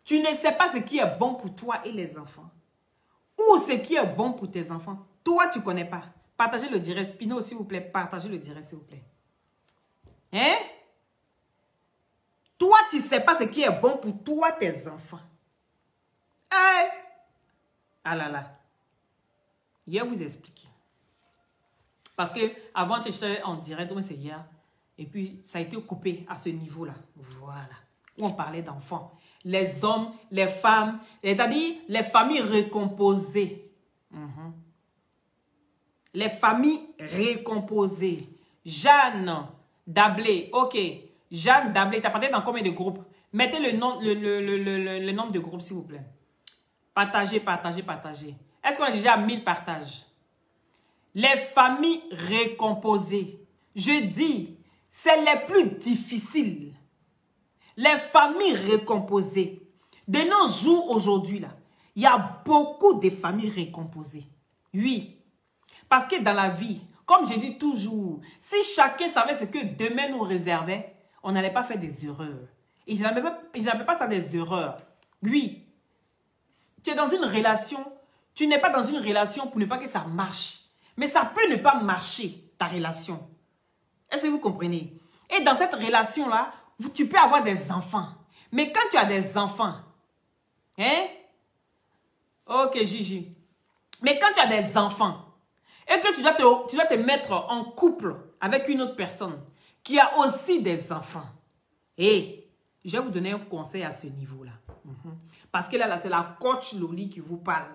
Tu ne sais pas ce qui est bon pour toi et les enfants. Ou ce qui est bon pour tes enfants. Toi, tu ne connais pas. Partagez le direct. Spino, s'il vous plaît. Partagez le direct, s'il vous plaît. Hein? Toi, tu ne sais pas ce qui est bon pour toi, tes enfants. Hey! Ah là là. Je vais vous expliquer. Parce que avant, j'étais en direct, mais c'est hier. Et puis, ça a été coupé à ce niveau-là. Voilà. Où on parlait d'enfants. Les hommes, les femmes, c'est-à-dire les familles recomposées. Les familles recomposées. Jeanne Dablé. Ok. Jeanne Dablé, tu as parlé dans combien de groupes? Mettez le nombre de groupes, s'il vous plaît. Partagez, partagez, partagez. Est-ce qu'on a déjà 1000 partages? Les familles recomposées. Je dis, c'est les plus difficiles. Les familles recomposées. De nos jours, aujourd'hui, là, il y a beaucoup de familles recomposées. Oui. Parce que dans la vie, comme je dis toujours, si chacun savait ce que demain nous réservait, on n'allait pas faire des erreurs. Et je n'appelle pas ça des erreurs. Oui. Tu es dans une relation, tu n'es pas dans une relation pour ne pas que ça marche. Mais ça peut ne pas marcher, ta relation. Est-ce que vous comprenez? Et dans cette relation-là, tu peux avoir des enfants. Mais quand tu as des enfants, hein? Ok, Gigi. Mais quand tu as des enfants, et que tu dois te mettre en couple avec une autre personne qui a aussi des enfants, et je vais vous donner un conseil à ce niveau-là. Parce que là c'est la coach Loli qui vous parle.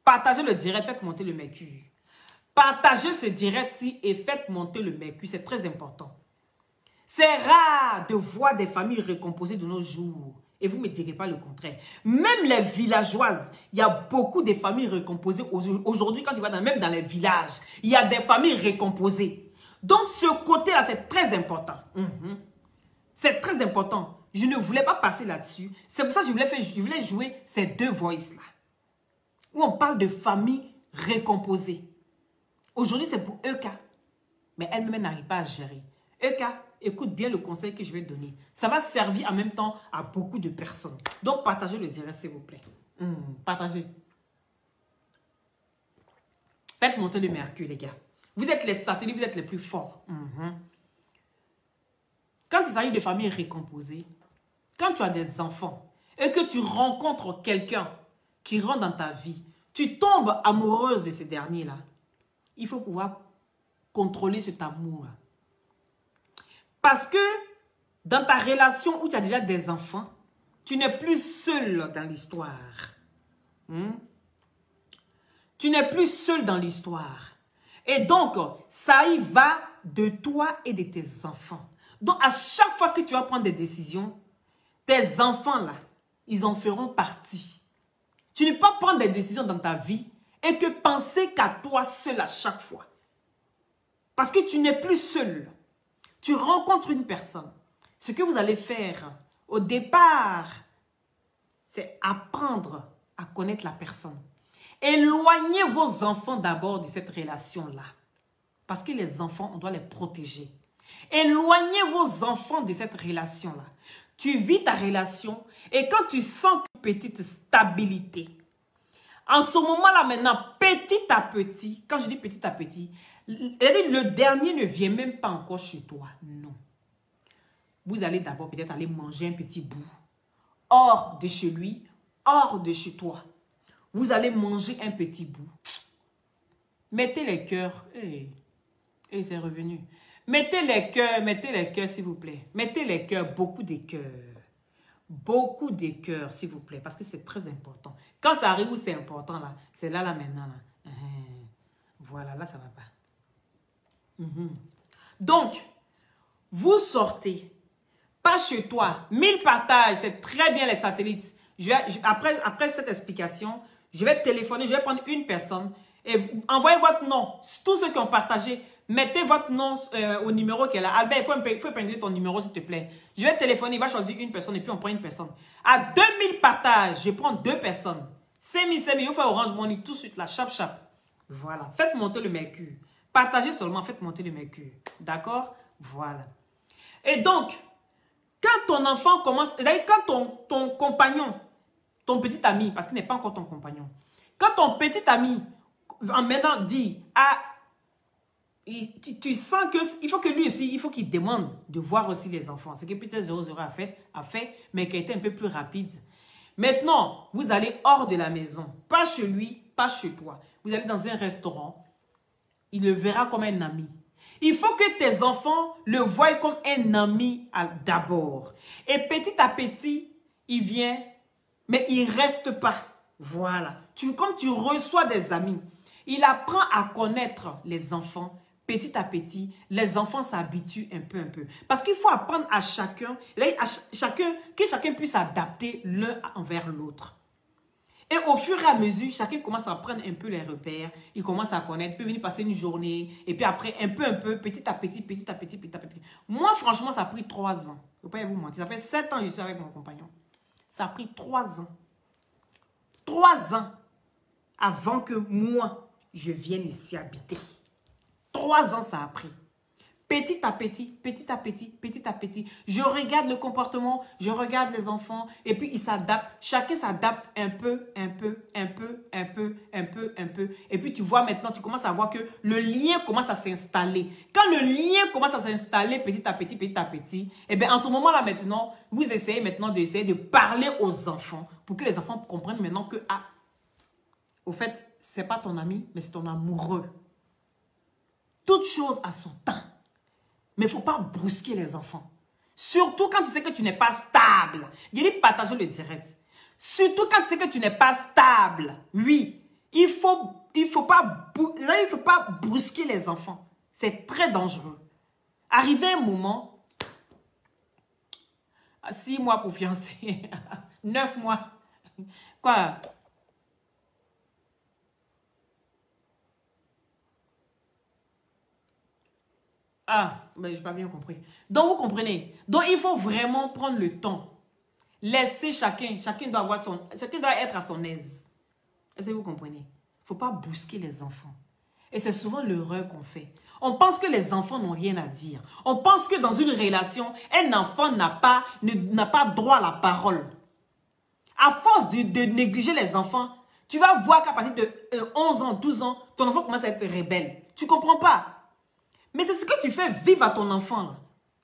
Partagez le direct, faites monter le mercure. Partagez ce direct-ci et faites monter le mercure. C'est très important. C'est rare de voir des familles recomposées de nos jours. Et vous ne me direz pas le contraire. Même les villageoises, il y a beaucoup de familles recomposées. Aujourd'hui, quand tu vas même dans les villages, il y a des familles recomposées. Donc, ce côté-là, c'est très important. C'est très important. Je ne voulais pas passer là-dessus. C'est pour ça que je voulais jouer ces deux voices-là. Où on parle de familles recomposées. Aujourd'hui, c'est pour Euka. Mais elle-même n'arrive pas à gérer. Euka, écoute bien le conseil que je vais te donner. Ça va servir en même temps à beaucoup de personnes. Donc, partagez le direct, s'il vous plaît. Partagez. Faites monter le mercure, les gars. Vous êtes les satellites, vous êtes les plus forts. Quand il s'agit de familles recomposées, quand tu as des enfants et que tu rencontres quelqu'un qui rentre dans ta vie, tu tombes amoureuse de ces derniers-là, il faut pouvoir contrôler cet amour-là. Parce que dans ta relation où tu as déjà des enfants, tu n'es plus seul dans l'histoire. Tu n'es plus seul dans l'histoire. Et donc, ça y va de toi et de tes enfants. Donc, à chaque fois que tu vas prendre des décisions, tes enfants-là, ils en feront partie. Tu ne peux pas prendre des décisions dans ta vie et que penser qu'à toi seul à chaque fois. Parce que tu n'es plus seul. Tu rencontres une personne. Ce que vous allez faire au départ, c'est apprendre à connaître la personne. Éloignez vos enfants d'abord de cette relation-là. Parce que les enfants, on doit les protéger. Éloignez vos enfants de cette relation-là. Tu vis ta relation et quand tu sens que petite stabilité. En ce moment-là, maintenant, petit à petit, quand je dis petit à petit, le dernier ne vient même pas encore chez toi. Non. Vous allez d'abord peut-être aller manger un petit bout. Hors de chez lui, hors de chez toi. Vous allez manger un petit bout. Mettez les cœurs. Et c'est revenu. Mettez les cœurs, s'il vous plaît. Mettez les cœurs, beaucoup de cœurs. Beaucoup de cœurs, s'il vous plaît, parce que c'est très important. Quand ça arrive où c'est important, là, c'est là, maintenant, là. Voilà, là, ça va pas. Donc, vous sortez, pas chez toi. 1000 partages, c'est très bien les satellites. Après cette explication, je vais téléphoner, je vais prendre une personne et envoyez votre nom. Tous ceux qui ont partagé, mettez votre nom au numéro qu'elle a. Albert, il faut épingler ton numéro, s'il te plaît. Je vais téléphoner, il va choisir une personne et puis on prend une personne. À 2000 partages, je prends 2 personnes. 5000, il faut Orange Money tout de suite, là, chap. Voilà, faites monter le mercure. Partagez seulement, faites monter le mercure. D'accord? Voilà. Et donc, quand ton enfant commence, d'ailleurs, quand ton compagnon, ton petit ami, parce qu'il n'est pas encore ton compagnon, quand ton petit ami, en maintenant, dit, tu sens qu'il faut que lui aussi, il faut qu'il demande de voir aussi les enfants. C'est que peut-être 00 a fait, mais qui a été un peu plus rapide. Maintenant, vous allez hors de la maison. Pas chez lui, pas chez toi. Vous allez dans un restaurant. Il le verra comme un ami. Il faut que tes enfants le voient comme un ami d'abord. Et petit à petit, il vient, mais il ne reste pas. Voilà. Comme tu reçois des amis, il apprend à connaître les enfants. Petit à petit, les enfants s'habituent un peu. Parce qu'il faut apprendre à chacun, que chacun puisse s'adapter l'un envers l'autre. Et au fur et à mesure, chacun commence à prendre un peu les repères. Il commence à connaître, peut venir passer une journée. Et puis après, un peu, petit à petit. Moi, franchement, ça a pris 3 ans. Je ne vais pas vous mentir. Ça fait 7 ans que je suis avec mon compagnon. Ça a pris 3 ans. 3 ans avant que moi, je vienne ici habiter. 3 ans, ça a pris. Petit à petit. Je regarde le comportement, je regarde les enfants et puis ils s'adaptent. Chacun s'adapte un peu. Et puis tu vois maintenant, tu commences à voir que le lien commence à s'installer. Quand le lien commence à s'installer petit à petit, et bien en ce moment-là maintenant, vous essayez maintenant de parler aux enfants pour que les enfants comprennent maintenant que, au fait, c'est pas ton ami, mais c'est ton amoureux. Toute chose a son temps. Mais il ne faut pas brusquer les enfants. Surtout quand tu sais que tu n'es pas stable. Je dis partager le direct. Surtout quand tu sais que tu n'es pas stable. Oui, il ne faut pas brusquer les enfants. C'est très dangereux. Arrivé un moment, 6 mois pour fiancer, 9 mois. Quoi? Mais je n'ai pas bien compris. Donc, vous comprenez. Donc, il faut vraiment prendre le temps. Laisser chacun doit être à son aise. Est-ce que vous comprenez? Il ne faut pas brusquer les enfants. Et c'est souvent l'erreur qu'on fait. On pense que les enfants n'ont rien à dire. On pense que dans une relation, un enfant n'a pas droit à la parole. À force de négliger les enfants, tu vas voir qu'à partir de 11 ans, 12 ans, ton enfant commence à être rebelle. Tu ne comprends pas. Mais c'est ce que tu fais vivre à ton enfant.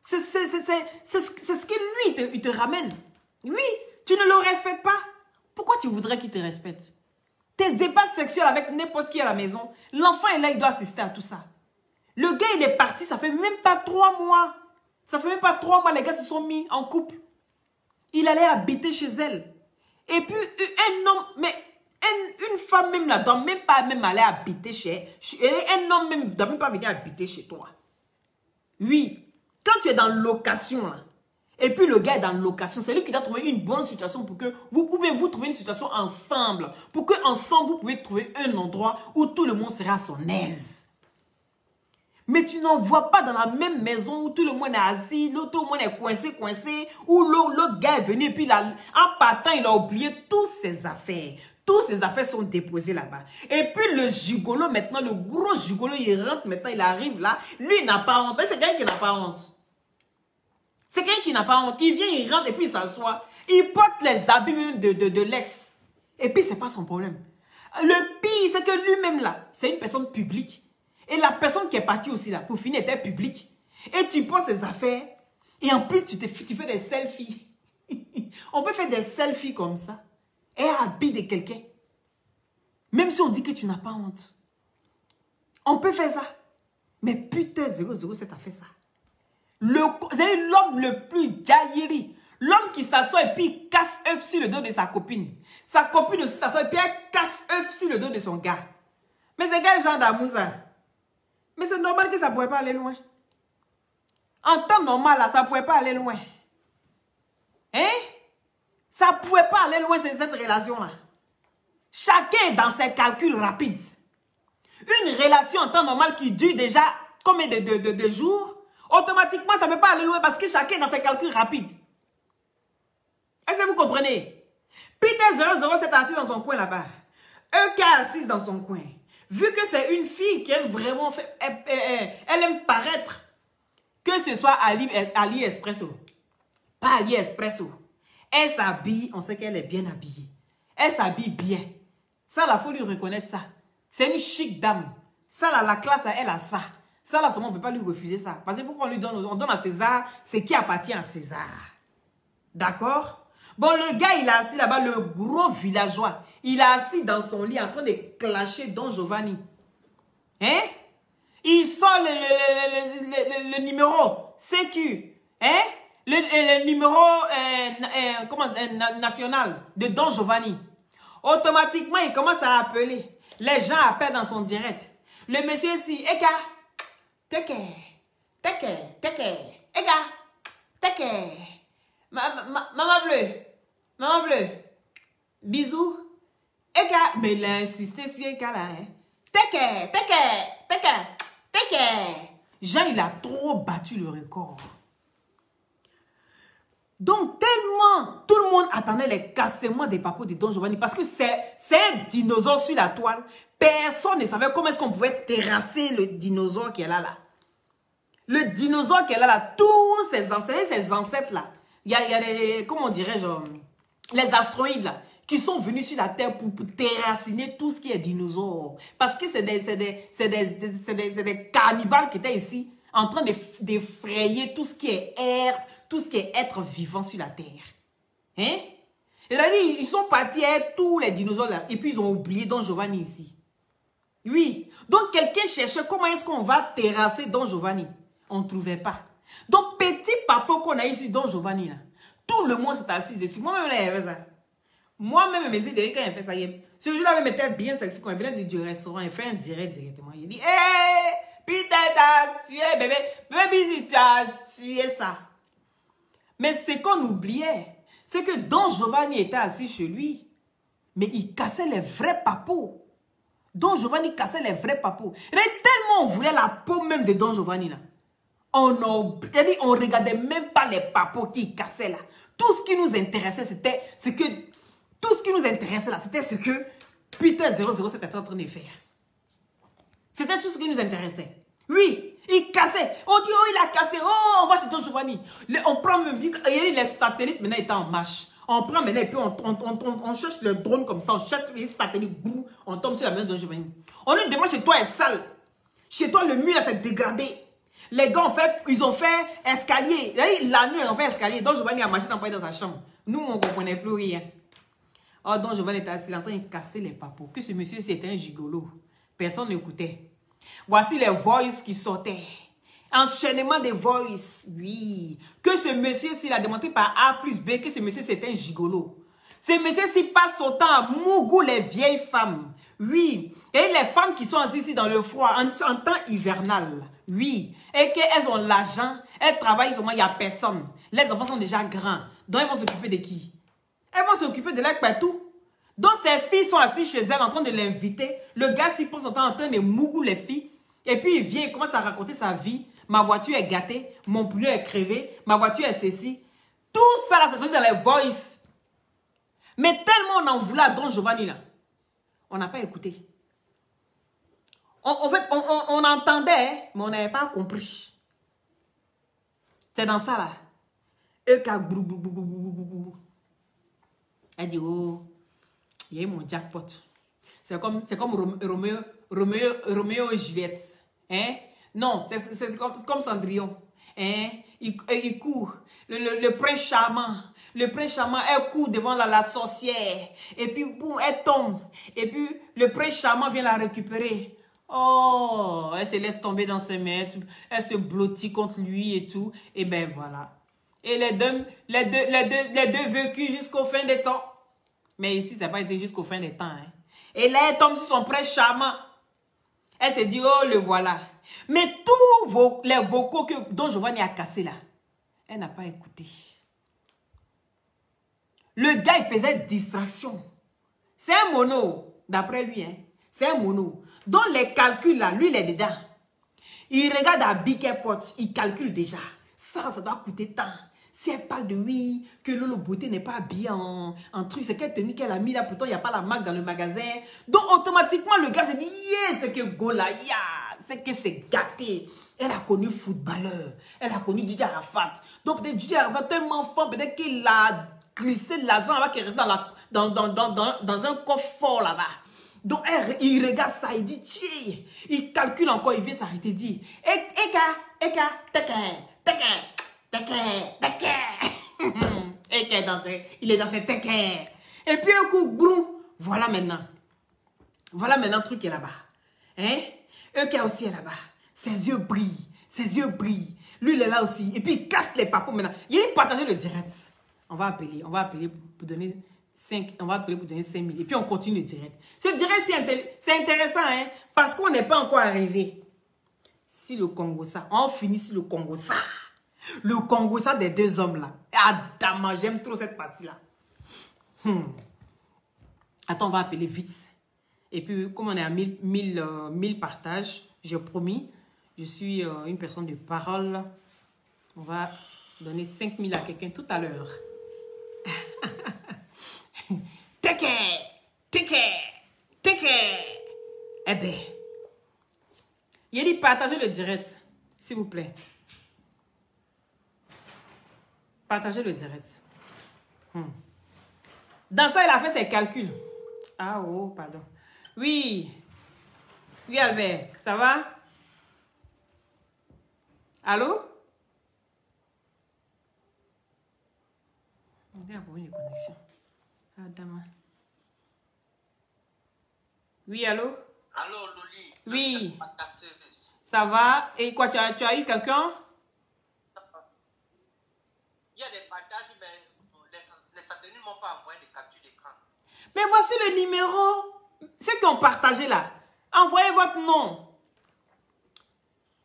C'est ce que lui, il te ramène. Oui, tu ne le respectes pas. Pourquoi tu voudrais qu'il te respecte? Tes débats sexuels avec n'importe qui à la maison, l'enfant est là, il doit assister à tout ça. Le gars, il est parti, ça fait même pas 3 mois. Ça fait même pas 3 mois, les gars se sont mis en couple. Il allait habiter chez elle. Et puis, un homme, mais une femme même là, doit même pas aller habiter chez elle. Un homme même ne doit même pas venir habiter chez toi. Oui, quand tu es dans location là, et puis le gars est dans location, c'est lui qui doit trouver une bonne situation pour que vous pouvez vous trouver une situation ensemble. Pour que ensemble vous pouvez trouver un endroit où tout le monde sera à son aise. Mais tu n'en vois pas dans la même maison où tout le monde est assis, tout le monde est coincé, où l'autre gars est venu et puis en partant, il a oublié toutes ses affaires. Toutes ses affaires sont déposées là-bas. Et puis le gigolo maintenant, le gros gigolo, il rentre maintenant, il arrive là. Lui, il n'a pas honte. C'est quelqu'un qui n'a pas honte. C'est quelqu'un qui n'a pas honte. Il vient, il rentre et puis il s'assoit. Il porte les habits même de l'ex. Et puis, c'est pas son problème. Le pire, c'est que lui-même là, c'est une personne publique. Et la personne qui est partie aussi là, pour finir, était publique. Et tu prends ses affaires. Et en plus, tu fais des selfies. On peut faire des selfies comme ça. Et habiller de quelqu'un. Même si on dit que tu n'as pas honte. On peut faire ça. Mais putain, 007 a fait ça. C'est l'homme le plus jailleri. L'homme qui s'assoit et puis il casse œuf sur le dos de sa copine. Sa copine aussi s'assoit et puis elle casse œuf sur le dos de son gars. Mais c'est quel genre d'amour ça? Mais c'est normal que ça ne pouvait pas aller loin. En temps normal, là, ça ne pouvait pas aller loin. Hein? Ça ne pouvait pas aller loin, cette relation-là. Chacun est dans ses calculs rapides. Une relation en temps normal qui dure déjà combien de jours, automatiquement, ça ne peut pas aller loin parce que chacun est dans ses calculs rapides. Est-ce que vous comprenez? Peter 007 est assis dans son coin là-bas. EK est assise dans son coin. Vu que c'est une fille qui aime vraiment faire, elle aime paraître. Que ce soit AliExpresso. Pas AliExpresso. Elle s'habille, on sait qu'elle est bien habillée. Elle s'habille bien. Ça, il faut lui reconnaître ça. C'est une chic dame. Ça, là, la classe, elle a ça. Ça, là, seulement, on ne peut pas lui refuser ça. Parce qu'il faut qu'on lui donne, on donne à César ce qui appartient à César. D'accord? Bon, le gars, il est assis là-bas, le gros villageois. Il est assis dans son lit en train de clasher Don Giovanni. Hein? Il sort le numéro CQ. Hein? Le numéro national de Don Giovanni. Automatiquement, il commence à appeler. Les gens appellent dans son direct. Le monsieur ici, Eka, teke, Eka, teke, maman bleue, bisous, Eka, mais il a insisté sur Eka là, hein. Teke. Jean, il a trop battu le record. Donc, tellement, tout le monde attendait les cassements des papos de Don Giovanni parce que c'est un dinosaure sur la toile. Personne ne savait comment est-ce qu'on pouvait terrasser le dinosaure qui est là. Le dinosaure qui est là, tous ses ancêtres là. Il y a des, comment on dirait, genre, les astéroïdes là, qui sont venus sur la Terre pour terrassiner tout ce qui est dinosaure. Parce que c'est des cannibales qui étaient ici, en train d'effrayer tout ce qui est air, tout ce qui est être vivant sur la Terre. Hein? C'est-à-dire, ils sont partis à tous les dinosaures là, et puis ils ont oublié Don Giovanni ici. Oui. Donc, quelqu'un cherchait comment est-ce qu'on va terrasser Don Giovanni. On ne trouvait pas. Donc, petit papa qu'on a eu sur Don Giovanni là, tout le monde s'est assis dessus. Moi-même, là, il y avait ça. Moi-même, mes idées, quand il fait ça, ce jour-là, il était bien sexy. Quand il venait du restaurant, il fait un direct directement. Il dit, hé, putain, t'as tué, bébé. Bébé, tu as tué ça. Mais ce qu'on oubliait, c'est que Don Giovanni était assis chez lui. Mais il cassait les vrais papos. Don Giovanni cassait les vrais papos. Et tellement on voulait la peau même de Don Giovanni là. On ne regardait même pas les papos qui cassaient là. Tout ce qui nous intéressait, c'était ce que... Tout ce qui nous intéressait là, c'était ce que Peter 007 était en train de faire. C'était tout ce qui nous intéressait. Oui, il cassait. On dit, oh, il a cassé. Oh, on va chez Don Giovanni. On prend même... Les satellites maintenant étaient en marche. On prend maintenant et puis on cherche le drone comme ça. On cherche les satellites. Boum, on tombe sur la main de Don Giovanni. On lui demande, chez toi est sale. Chez toi, le mur s'est dégradé. Les gars, ils ont fait escalier. La nuit, ils ont fait escalier. Don Giovanni a marché dans sa chambre. Nous, on ne comprenait plus rien. Oh, Don Giovanni était assis en train de casser les papos. Que ce monsieur, c'était un gigolo. Personne n'écoutait. Voici les voices qui sortaient. Enchaînement des voices. Oui. Que ce monsieur, s'il a démontré par A plus B, que ce monsieur, c'était un gigolo. Ce monsieur, s'il passe son temps à mougou les vieilles femmes. Oui. Et les femmes qui sont assises ici dans le froid, en temps hivernal. Oui. Et qu'elles ont l'argent, elles travaillent seulement, il n'y a personne. Les enfants sont déjà grands. Donc, elles vont s'occuper de qui? Elles vont s'occuper de l'air partout. Donc, ces filles sont assises chez elles en train de l'inviter. Le gars, s'il prend son temps en train de mougou les filles. Et puis, il vient, il commence à raconter sa vie. Ma voiture est gâtée. Mon poulet est crevé. Ma voiture est ceci. Tout ça, là, ce sont dans les voices. Mais tellement on en voulait à Don Giovanni, là. On n'a pas écouté. En fait, on entendait, mais on n'avait pas compris. C'est dans ça, là. Elle dit, oh, il y a eu mon jackpot. C'est comme Roméo et Juliette. Hein? Non, c'est comme Cendrillon. Hein? Il court. Le prince charmant. Le prince charmant, elle court devant la sorcière. Et puis, boum, elle tombe. Et puis, le prince charmant vient la récupérer. Oh, elle se laisse tomber dans ses mains. Elle se blottit contre lui et tout. Et ben voilà. Et les deux vécurent jusqu'au fin des temps. Mais ici, ça n'a pas été jusqu'au fin des temps. Hein. Et là, elle tombe sur son prince charmant. Elle se dit, oh, le voilà. Mais tous les vocaux dont Giovanni a cassé là, elle n'a pas écouté. Le gars, il faisait distraction. C'est un mono, d'après lui. Hein. C'est un mono. Donc, les calculs là, lui, il est dedans. Il regarde à Big Airport, il calcule déjà. Ça doit coûter tant. Si elle parle de oui, que Lolo Beauté n'est pas habillée en truc, c'est quelle tenue qu'elle a mis là, pourtant il n'y a pas la marque dans le magasin. Donc automatiquement le gars se dit, yeah, c'est que Golaya, c'est que c'est gâté. Elle a connu footballeur, elle a connu DJ Arafat. Donc peut-être DJ Arafat tellement fort, peut-être qu'il a glissé de l'argent là-bas qui reste dans un coffre fort là-bas. Donc il regarde ça, il dit, tiens, il calcule encore, il vient s'arrêter, il dit, il est dans ses teckers. Et puis un coup, brou, voilà maintenant le truc qui est là-bas. Hein? Eka aussi est là-bas. Ses yeux brillent. Lui, il est là aussi. Et puis, il casse les papous maintenant. Il est partagé le direct. On va appeler pour donner 5 000. Et puis, on continue le direct. Ce direct, c'est intéressant, hein? Parce qu'on n'est pas encore arrivé. Si le Congo, ça, on finit sur le Congo, ça. Le Congo, ça des deux hommes là. Adama, j'aime trop cette partie-là. Attends, on va appeler vite. Et puis, comme on est à 1000 partages, j'ai promis, je suis une personne de parole. On va donner 5000 à quelqu'un tout à l'heure. Take care. Eh ben, il a dit partagez le direct, s'il vous plaît. Partagez le direct. Dans ça, il a fait ses calculs. Ah, oh, pardon. Oui. Oui, Albert. Ça va? Allô? On a un problème de connexion. Ah, dama. Oui, allô? Allô, Loli. Oui. Ça va? Et quoi, tu as eu quelqu'un? Il y a des partages, mais les satellites ne m'ont pas envoyé de capture d'écran. Mais voici le numéro. Ceux qui ont partagé là. Envoyez votre nom.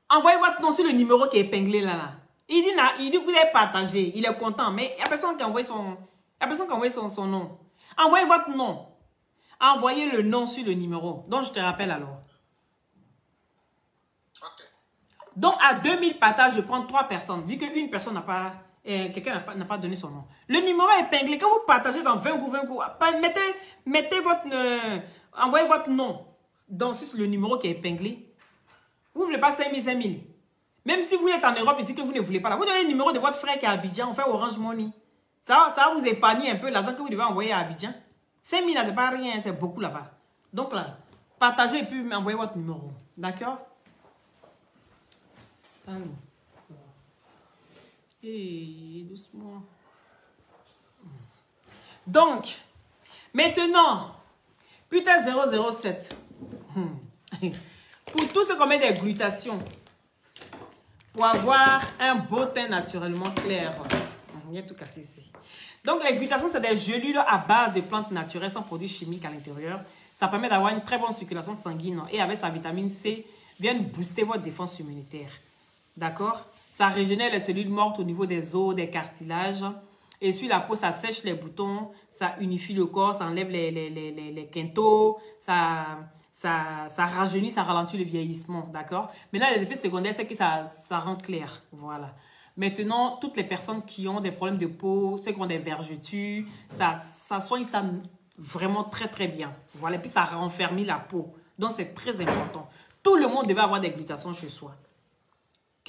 Envoyez votre nom sur le numéro qui est épinglé là. Il dit vous avez partagé. Il est content. Mais il n'y a personne qui a envoyé son nom. Envoyez votre nom. Envoyez le nom sur le numéro. Donc je te rappelle alors. Ok. Donc à 2000 partages, je prends 3 personnes. Vu qu'une personne n'a pas... quelqu'un n'a pas donné son nom. Le numéro est épinglé. Quand vous partagez dans 20 coups, mettez votre... envoyez votre nom dans le numéro qui est épinglé. Vous ne voulez pas 5000. Même si vous êtes en Europe ici que vous ne voulez pas là. Vous donnez le numéro de votre frère qui est à Abidjan. On fait Orange Money. Ça va vous épargner un peu l'argent que vous devez envoyer à Abidjan. 5000 là, c'est pas rien. C'est beaucoup là-bas. Donc là, partagez et puis envoyez votre numéro. D'accord? Et doucement. Donc, maintenant, putain 007. Pour tous ceux qui ont des glutations, pour avoir un beau teint naturellement clair. Il y a tout cassé ici. Donc, les glutations, c'est des gélules à base de plantes naturelles sans produits chimiques à l'intérieur. Ça permet d'avoir une très bonne circulation sanguine et avec sa vitamine C, viennent booster votre défense immunitaire. D'accord? Ça régénère les cellules mortes au niveau des os, des cartilages. Et sur la peau, ça sèche les boutons, ça unifie le corps, ça enlève les quintaux, ça rajeunit, ça ralentit le vieillissement. D'accord? Mais là, les effets secondaires, c'est que ça rend clair. Voilà. Maintenant, toutes les personnes qui ont des problèmes de peau, ceux qui ont des vergetures, ça soigne ça vraiment très très bien. Voilà. Et puis, ça renfermit la peau. Donc, c'est très important. Tout le monde devait avoir des glutations chez soi.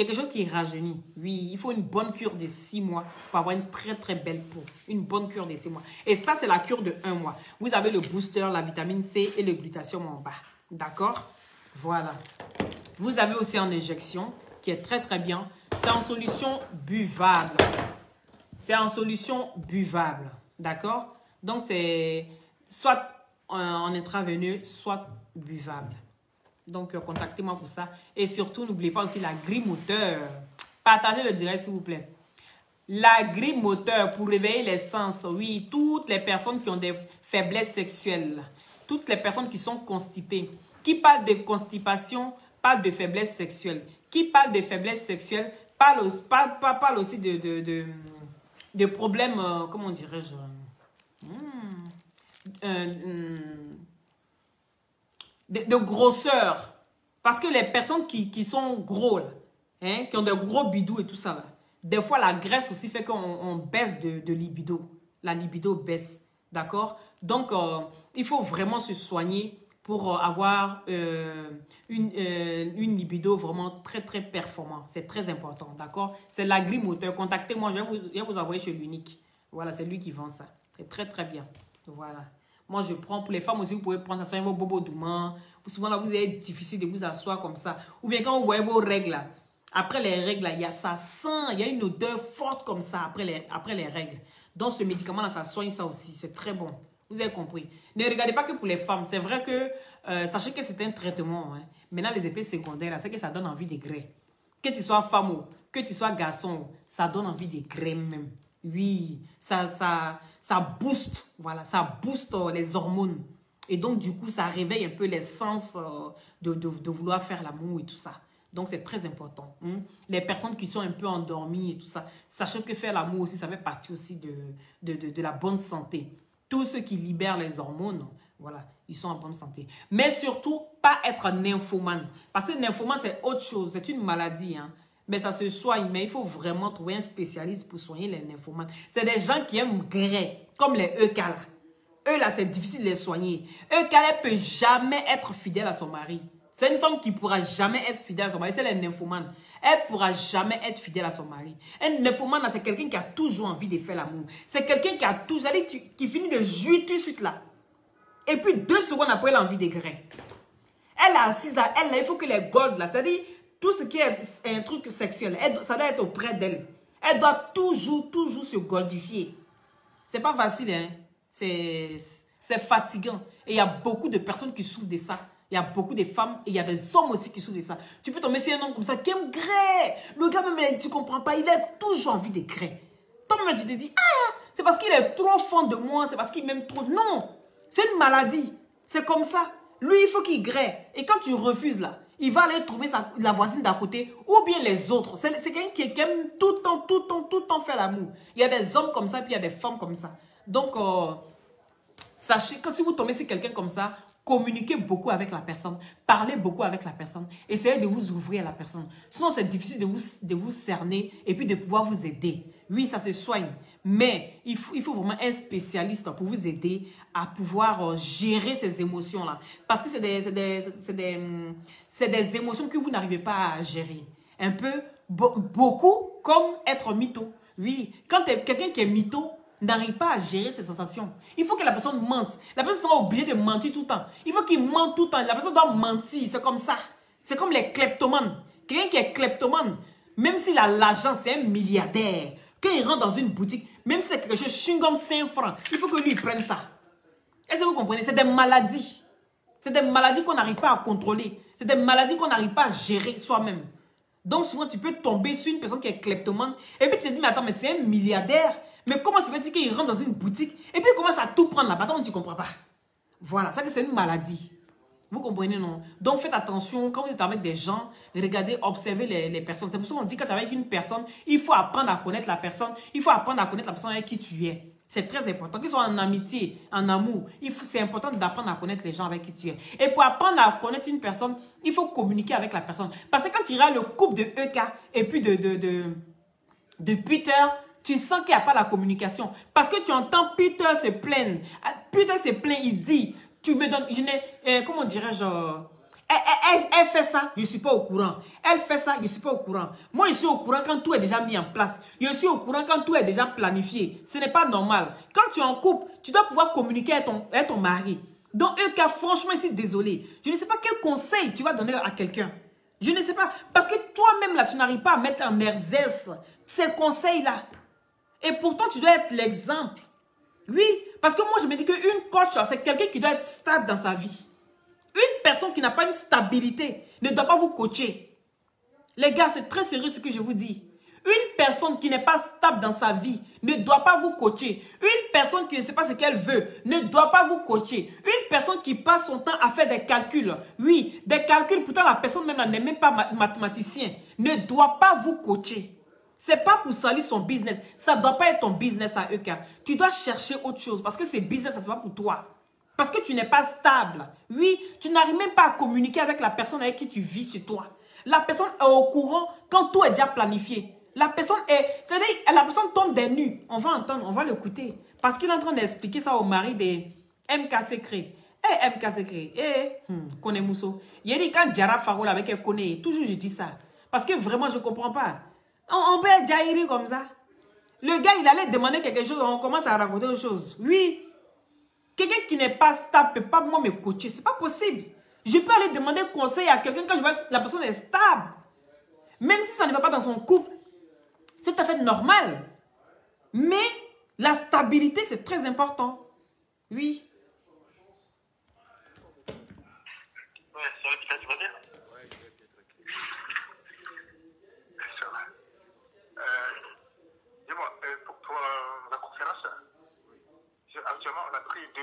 Quelque chose qui rajeunit. Oui, il faut une bonne cure de 6 mois pour avoir une très très belle peau. Une bonne cure de 6 mois. Et ça, c'est la cure de 1 mois. Vous avez le booster, la vitamine C et le glutathion en bas. D'accord? Voilà. Vous avez aussi en injection, qui est très très bien. C'est en solution buvable. C'est en solution buvable. D'accord? Donc, c'est soit en intraveineux, soit buvable. Donc, contactez-moi pour ça. Et surtout, n'oubliez pas aussi la grille moteur. Partagez le direct, s'il vous plaît. La grille moteur pour réveiller les sens. Oui, toutes les personnes qui ont des faiblesses sexuelles. Toutes les personnes qui sont constipées. Qui parlent de constipation, parlent de faiblesse sexuelle. Qui parle de faiblesse sexuelle, parle aussi de problèmes, comment dirais-je, de grosseur. Parce que les personnes qui sont gros, là, hein, qui ont de gros bidous et tout ça, là, des fois la graisse aussi fait qu'on baisse de libido. La libido baisse, d'accord? Donc, il faut vraiment se soigner pour avoir une libido vraiment très très performante. C'est très important, d'accord? C'est l'agrimoteur. Contactez-moi, je vais vous envoyer chez l'Unique. Voilà, c'est lui qui vend ça. C'est très très bien. Voilà. Moi, je prends pour les femmes aussi, vous pouvez prendre ça, vos bobos doucement. Souvent, là, vous avez difficile de vous asseoir comme ça. Ou bien quand vous voyez vos règles, là, après les règles, là, il y a ça sent, il y a une odeur forte comme ça après les règles. Donc, ce médicament-là, ça soigne ça aussi. C'est très bon. Vous avez compris. Ne regardez pas que pour les femmes. C'est vrai que, sachez que c'est un traitement. Hein. Maintenant, les effets secondaires, c'est que ça donne envie de grès. Que tu sois femme ou que tu sois garçon, ça donne envie de grès même. Oui, ça booste. Voilà, ça booste les hormones. Et donc, du coup, ça réveille un peu les sens de vouloir faire l'amour et tout ça. Donc, c'est très important. Hein. Les personnes qui sont un peu endormies et tout ça, sachez que faire l'amour aussi, ça fait partie aussi de la bonne santé. Tous ceux qui libèrent les hormones, voilà, ils sont en bonne santé. Mais surtout, pas être nymphomane. Parce que nymphomane, c'est autre chose. C'est une maladie. Hein. Mais ça se soigne. Mais il faut vraiment trouver un spécialiste pour soigner les nymphomanes. C'est des gens qui aiment grès, comme les EK là. Eux là, c'est difficile de les soigner. EK, elle ne peut jamais être fidèle à son mari. C'est une femme qui ne pourra jamais être fidèle à son mari. C'est les nymphomanes. Elle ne pourra jamais être fidèle à son mari. Un nymphomane, c'est quelqu'un qui a toujours envie de faire l'amour. C'est quelqu'un qui a toujours, qui finit de jouir tout de suite là. Et puis 2 secondes après, elle a envie de grès. Elle est assise là, elle là, il faut que les goldes là, c'est-à-dire tout ce qui est un truc sexuel, ça doit être auprès d'elle. Elle doit toujours se goldifier. C'est pas facile, hein. C'est fatigant. Et il y a beaucoup de personnes qui souffrent de ça. Il y a beaucoup de femmes et il y a des hommes aussi qui souffrent de ça. Tu peux tomber sur un homme comme ça qui aime grès. Le gars même, tu ne comprends pas, il a toujours envie de grès. Toi-même, tu te dis, ah, c'est parce qu'il est trop fan de moi, c'est parce qu'il m'aime trop. Non, c'est une maladie. C'est comme ça. Lui, il faut qu'il grès. Et quand tu refuses là, il va aller trouver la voisine d'à côté ou bien les autres. C'est quelqu'un qui aime tout le temps faire l'amour. Il y a des hommes comme ça puis il y a des femmes comme ça. Donc, sachez que si vous tombez sur quelqu'un comme ça, communiquez beaucoup avec la personne, parlez beaucoup avec la personne, essayez de vous ouvrir à la personne. Sinon, c'est difficile de vous cerner et puis de pouvoir vous aider. Oui, ça se soigne, mais il faut vraiment un spécialiste pour vous aider à pouvoir gérer ces émotions-là. Parce que c'est des émotions que vous n'arrivez pas à gérer. Un peu, beaucoup comme être mytho. Oui, quand quelqu'un qui est mytho, n'arrive pas à gérer ses sensations. Il faut que la personne mente. La personne sera obligée de mentir tout le temps. Il faut qu'il mente tout le temps. La personne doit mentir. C'est comme ça. C'est comme les kleptomanes. Quelqu'un qui est kleptomane, même s'il a l'argent, c'est un milliardaire. Quand il rentre dans une boutique, même si c'est quelque chose, chewing-gum 5 francs, il faut que lui prenne ça. Est-ce que vous comprenez? C'est des maladies. C'est des maladies qu'on n'arrive pas à contrôler. C'est des maladies qu'on n'arrive pas à gérer soi-même. Donc souvent, tu peux tomber sur une personne qui est kleptomane. Et puis tu te dis, mais attends, mais c'est un milliardaire. Mais comment ça veut dire qu'il rentre dans une boutique et puis il commence à tout prendre là-bas? Attends, tu ne comprends pas. Voilà, ça que c'est une maladie. Vous comprenez, non? Donc faites attention, quand vous êtes avec des gens, regardez, observez les personnes. C'est pour ça qu'on dit que quand tu es avec une personne, il faut apprendre à connaître la personne. Il faut apprendre à connaître la personne avec qui tu es. C'est très important. Qu'ils soient en amitié, en amour, c'est important d'apprendre à connaître les gens avec qui tu es. Et pour apprendre à connaître une personne, il faut communiquer avec la personne. Parce que quand tu regardes le couple de EK et puis de Peter, tu sens qu'il n'y a pas la communication. Parce que tu entends Peter se plaindre. Peter se plaint, il dit, tu me donnes, comment dirais-je, Elle fait ça, je ne suis pas au courant. Elle fait ça, je ne suis pas au courant. Moi, je suis au courant quand tout est déjà mis en place. Je suis au courant quand tout est déjà planifié. Ce n'est pas normal. Quand tu es en couple, tu dois pouvoir communiquer avec ton mari. Donc, franchement, je suis désolé. Je ne sais pas quel conseil tu vas donner à quelqu'un. Je ne sais pas. Parce que toi-même, là, tu n'arrives pas à mettre en merzeuse ces conseils-là. Et pourtant, tu dois être l'exemple. Oui, parce que moi, je me dis qu'une coach, c'est quelqu'un qui doit être stable dans sa vie. Une personne qui n'a pas une stabilité ne doit pas vous coacher. Les gars, c'est très sérieux ce que je vous dis. Une personne qui n'est pas stable dans sa vie ne doit pas vous coacher. Une personne qui ne sait pas ce qu'elle veut ne doit pas vous coacher. Une personne qui passe son temps à faire des calculs. Oui, des calculs, pourtant la personne même n'est même pas mathématicien. Ne doit pas vous coacher. C'est pas pour salir son business. Ça ne doit pas être ton business à EK. Tu dois chercher autre chose parce que ce business, ça ne va pas pour toi. Parce que tu n'es pas stable. Oui, tu n'arrives même pas à communiquer avec la personne avec qui tu vis chez toi. La personne est au courant quand tout est déjà planifié. La personne tombe des nues. On va entendre, on va l'écouter. Parce qu'il est en train d'expliquer ça au mari de MK Secret. MK Secret. Kone Mousso. Il dit quand Jara Farol avec elle connaît, toujours je dis ça. Parce que vraiment, je ne comprends pas. On peut être jaillir comme ça. Le gars, il allait demander quelque chose, on commence à raconter autre chose. Oui. Quelqu'un qui n'est pas stable ne peut pas moi me coacher. Ce n'est pas possible. Je peux aller demander conseil à quelqu'un quand je vois que la personne est stable. Même si ça ne va pas dans son couple. C'est tout à fait normal. Mais la stabilité, c'est très important. Oui. Ouais, salut, Peter, tu vas bien? Ouais, je vais bien, tranquille. Ça va. Dis-moi, pour toi, la conférence, actuellement, on a pris 2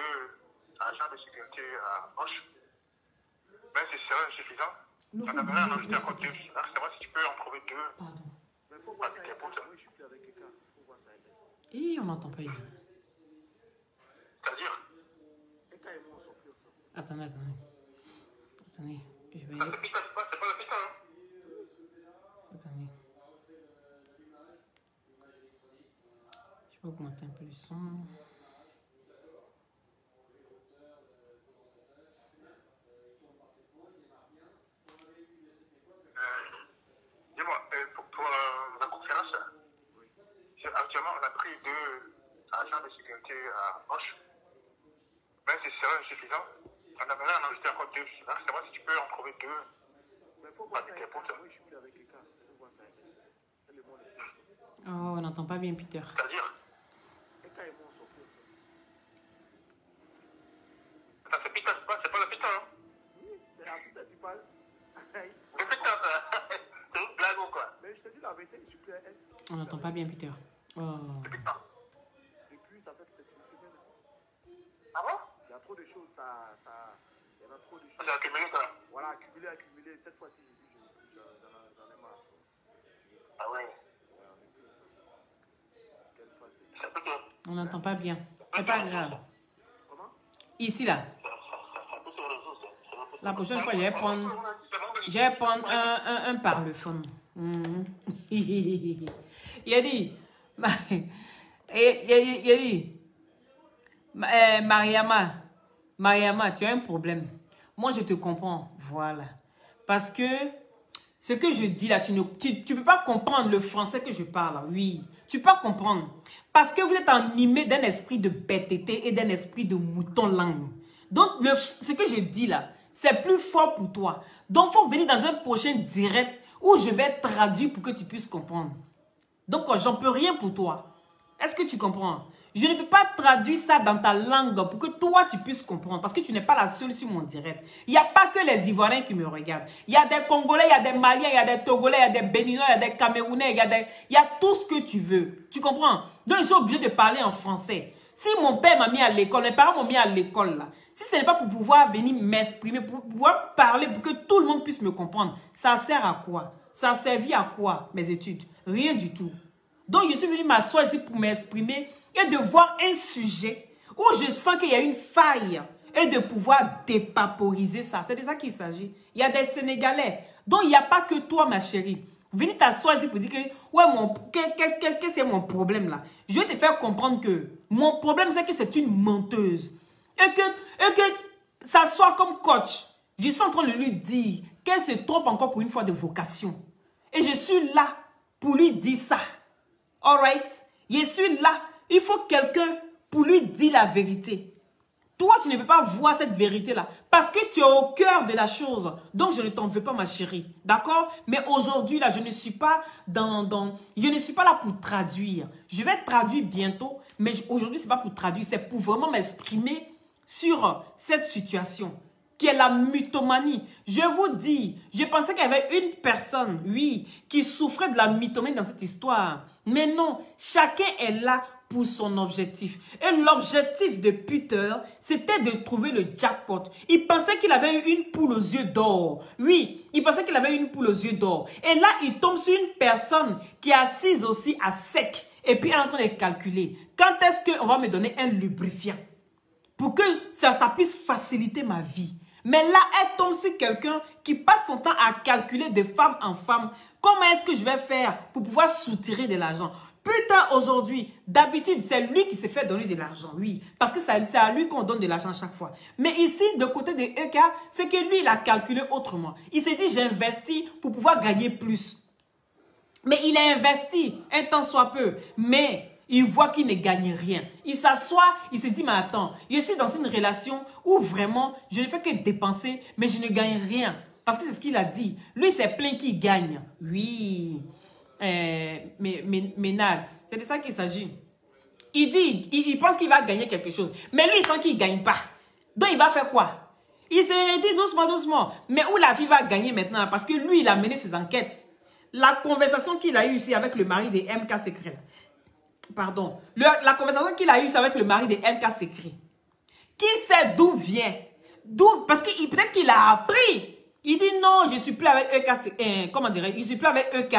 agents de sécurité à Roche. Mais c'est serait insuffisant. On aimerait en ajouter encore 2. Alors, savoir si tu peux en trouver 2. Pardon. Mais faut voir ça. Oui, je suis plus avec quelqu'un. Faut voir ça. Et on n'entend pas bien. C'est-à-dire, Quelqu'un et moi, on s'en fout. Attendez. Attendez. Je vais... ça c'est Peter, c'est pas le Peter, hein? Attendez. Je peux augmenter un peu le son. Dis-moi, pour toi, la conférence, actuellement, on a pris 2 agents de sécurité à Roche. Mais c'est serait insuffisant. On aimerait en ajouter encore 2. Alors, savoir si tu peux en trouver 2. Mais faut voir ça. Oui, je suis plus avec quelqu'un. Faut voir ça. C'est le monde. Oh, on n'entend pas bien Peter. C'est-à-dire, Quelqu'un et moi, on s'en fout. attends, c'est Peter, c'est pas le Peter, hein? Oui, c'est à tout à tu parles. Le Peter, c'est une blague ou quoi? Mais je te dis la vérité, je suis plus à elle. On n'entend pas bien Peter. Oh. Le Peter. Depuis, ça fait peut-être une semaine. Ah bon? Il y a trop de choses, il y en a trop de choses. J'ai accumulé ça. Voilà, accumulé. Cette fois-ci, j'en ai marre. Ah ouais. Quelle fois c'est... C'est un peu que... On n'entend pas bien. C'est pas grave. Comment? Ici, là. Ça peut se résoudre, ça. La prochaine fois, je vais prendre un parlophone. Il a dit, Mariama, tu as un problème. Moi, je te comprends. Voilà. Parce que ce que je dis là, tu ne peux pas comprendre le français que je parle. Oui, tu peux pas comprendre. Parce que vous êtes animé d'un esprit de bêteté et d'un esprit de mouton langue. Donc, ce que je dis là, c'est plus fort pour toi. Donc, il faut venir dans un prochain direct où je vais traduire pour que tu puisses comprendre. Donc, j'en peux rien pour toi. Est-ce que tu comprends? Je ne peux pas traduire ça dans ta langue pour que toi, tu puisses comprendre. Parce que tu n'es pas la seule sur mon direct. Il n'y a pas que les Ivoiriens qui me regardent. Il y a des Congolais, il y a des Maliens, il y a des Togolais, il y a des Béninois, il y a des Camerounais, il y a tout ce que tu veux. Tu comprends? Donc, je suis obligé de parler en français. Si mon père m'a mis à l'école, mes parents m'ont mis à l'école là. Si ce n'est pas pour pouvoir venir m'exprimer, pour pouvoir parler, pour que tout le monde puisse me comprendre, ça sert à quoi? Ça a servi à quoi, mes études? Rien du tout. Donc, je suis venu m'asseoir ici pour m'exprimer et de voir un sujet où je sens qu'il y a une faille et de pouvoir dépaporiser ça. C'est de ça qu'il s'agit. Il y a des Sénégalais. Donc, il n'y a pas que toi, ma chérie. Venez t'asseoir ici pour dire que, ouais, qu'est-ce que c'est mon problème là? Je vais te faire comprendre que mon problème, c'est que c'est une menteuse. Et que s'asseoir comme coach, Je suis en train de lui dire qu'elle se trompe encore pour une fois de vocation. Et je suis là pour lui dire ça. Alright? Je suis là. Il faut quelqu'un pour lui dire la vérité. Toi, tu ne peux pas voir cette vérité-là parce que tu es au cœur de la chose. Donc, je ne t'en veux pas, ma chérie. D'accord? Mais aujourd'hui, là, je ne suis pas je ne suis pas là pour traduire. Je vais traduire bientôt, mais aujourd'hui, ce n'est pas pour traduire. C'est pour vraiment m'exprimer sur cette situation qui est la mythomanie. Je vous dis, je pensais qu'il y avait une personne, oui, qui souffrait de la mythomanie dans cette histoire. Mais non, chacun est là pour son objectif. Et l'objectif de Peter, c'était de trouver le jackpot. Il pensait qu'il avait eu une poule aux yeux d'or. Oui, il pensait qu'il avait une poule aux yeux d'or. Et là, il tombe sur une personne qui est assise aussi à sec. Et puis, elle est en train de calculer. Quand est-ce qu'on va me donner un lubrifiant? Pour que ça puisse faciliter ma vie. Mais là, elle tombe sur quelqu'un qui passe son temps à calculer de femme en femme. Comment est-ce que je vais faire pour pouvoir soutirer de l'argent? Putain, aujourd'hui, d'habitude, c'est lui qui s'est fait donner de l'argent, oui. Parce que c'est à lui qu'on donne de l'argent chaque fois. Mais ici, de côté de EK, c'est que lui, il a calculé autrement. Il s'est dit, j'investis pour pouvoir gagner plus. Mais il a investi un temps soit peu. Mais il voit qu'il ne gagne rien. Il s'assoit, il se dit, mais attends, je suis dans une relation où vraiment, je ne fais que dépenser, mais je ne gagne rien. Parce que c'est ce qu'il a dit. Lui, c'est plein qu'il gagne. Oui. Mais Nad, c'est de ça qu'il s'agit. Il dit, il pense qu'il va gagner quelque chose. Mais lui, il sent qu'il ne gagne pas. Donc, il va faire quoi? Il s'est dit doucement, doucement. Mais où la fille va gagner maintenant? Parce que lui, il a mené ses enquêtes. La conversation qu'il a eue ici avec le mari de MK Secret. Pardon. La conversation qu'il a eue ici avec le mari de MK Secret. Qui sait d'où vient? Parce que peut-être qu'il a appris. Il dit non, je ne suis plus avec EK. Comment dirais-je? Je ne suis plus avec EK.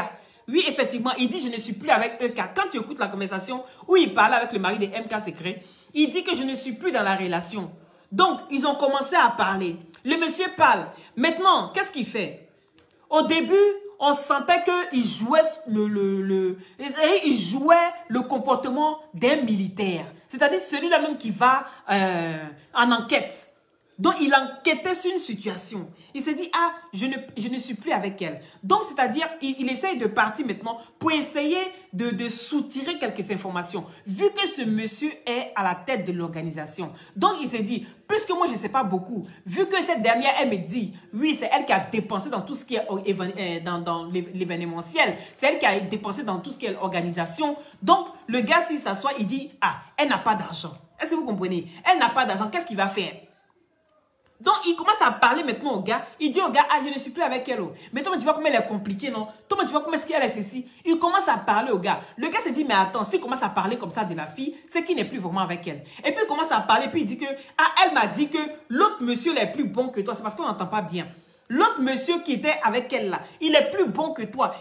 Oui, effectivement, il dit je ne suis plus avec EK. Quand tu écoutes la conversation où il parlait avec le mari de MK Secret, il dit que je ne suis plus dans la relation. Donc, ils ont commencé à parler. Le monsieur parle. Maintenant, qu'est-ce qu'il fait? Au début, on sentait qu'il jouait il jouait le comportement d'un militaire. C'est-à-dire celui-là même qui va en enquête. Donc, il enquêtait sur une situation. Il s'est dit, ah, je ne suis plus avec elle. Donc, c'est-à-dire, il essaye de partir maintenant pour essayer de soutirer quelques informations. Vu que ce monsieur est à la tête de l'organisation. Donc, il s'est dit, puisque moi, je ne sais pas beaucoup, vu que cette dernière, elle me dit, oui, c'est elle qui a dépensé dans tout ce qui est dans l'événementiel. C'est elle qui a dépensé dans tout ce qui est organisation. Donc, le gars, s'il s'assoit, il dit, ah, elle n'a pas d'argent. Est-ce que vous comprenez? Elle n'a pas d'argent. Qu'est-ce qu'il va faire? Donc, il commence à parler maintenant au gars. Il dit au gars, ah, je ne suis plus avec elle. Mais toi, tu vois comment elle est compliquée, non? Toi, tu vois comment est-ce qu'elle est ceci? Il commence à parler au gars. Le gars se dit, mais attends, s'il commence à parler comme ça de la fille, c'est qu'il n'est plus vraiment avec elle. Et puis, il commence à parler, puis il dit que, ah, elle m'a dit que l'autre monsieur est plus bon que toi. C'est parce qu'on n'entend pas bien. L'autre monsieur qui était avec elle là, il est plus bon que toi.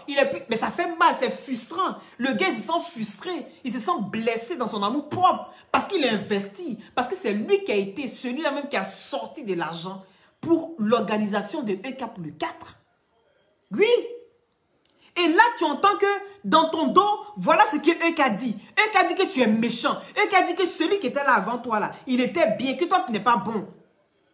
Mais ça fait mal, c'est frustrant. Le gars, il se sent frustré. Il se sent blessé dans son amour propre. Parce qu'il a investi. Parce que c'est lui qui a été celui-là même qui a sorti de l'argent pour l'organisation de EK pour le 4. Oui. Et là, tu entends que dans ton dos, voilà ce que EK dit. EK dit que tu es méchant. EK dit que celui qui était là avant toi là, il était bien, que toi tu n'es pas bon.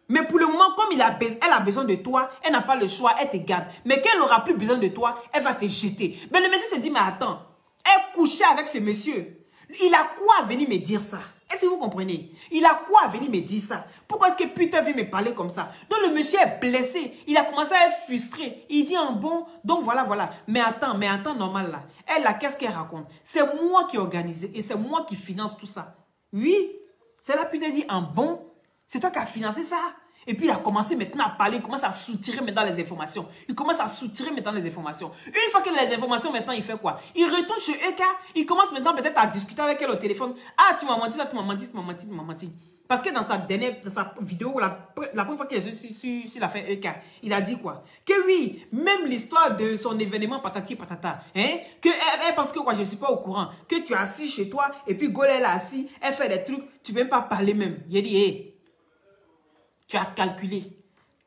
Mais pour le moment, comme elle a besoin de toi, elle n'a pas le choix, elle te garde. Mais quand elle n'aura plus besoin de toi, elle va te jeter. Mais le monsieur se dit, mais attends, elle couchait avec ce monsieur. Il a quoi à venir me dire ça? Est-ce que vous comprenez? Il a quoi à venir me dire ça? Pourquoi est-ce que putain vient me parler comme ça? Donc le monsieur est blessé. Il a commencé à être frustré. Il dit en bon, donc voilà. Mais attends, normal là. Elle là, qu'est-ce qu'elle raconte? C'est moi qui ai organisé et c'est moi qui finance tout ça. Oui, c'est là putain dit en bon. C'est toi qui as financé ça. Et puis il a commencé maintenant à parler, il commence à soutirer maintenant les informations. Il commence à soutirer maintenant les informations. Une fois qu'il a les informations, maintenant il fait quoi? Il retourne chez EK, il commence maintenant peut-être à discuter avec elle au téléphone. Ah, tu m'as menti ça, tu m'as menti. Parce que dans sa vidéo, la première fois qu'il est sur l'affaire EK, il a dit quoi? Que oui, même l'histoire de son événement patati patata, hein? Que elle pense que quoi, je ne suis pas au courant. Que tu es assis chez toi et puis Gole elle est assis, elle fait des trucs, tu ne veux même pas parler même. Il a dit, hé. Tu as calculé.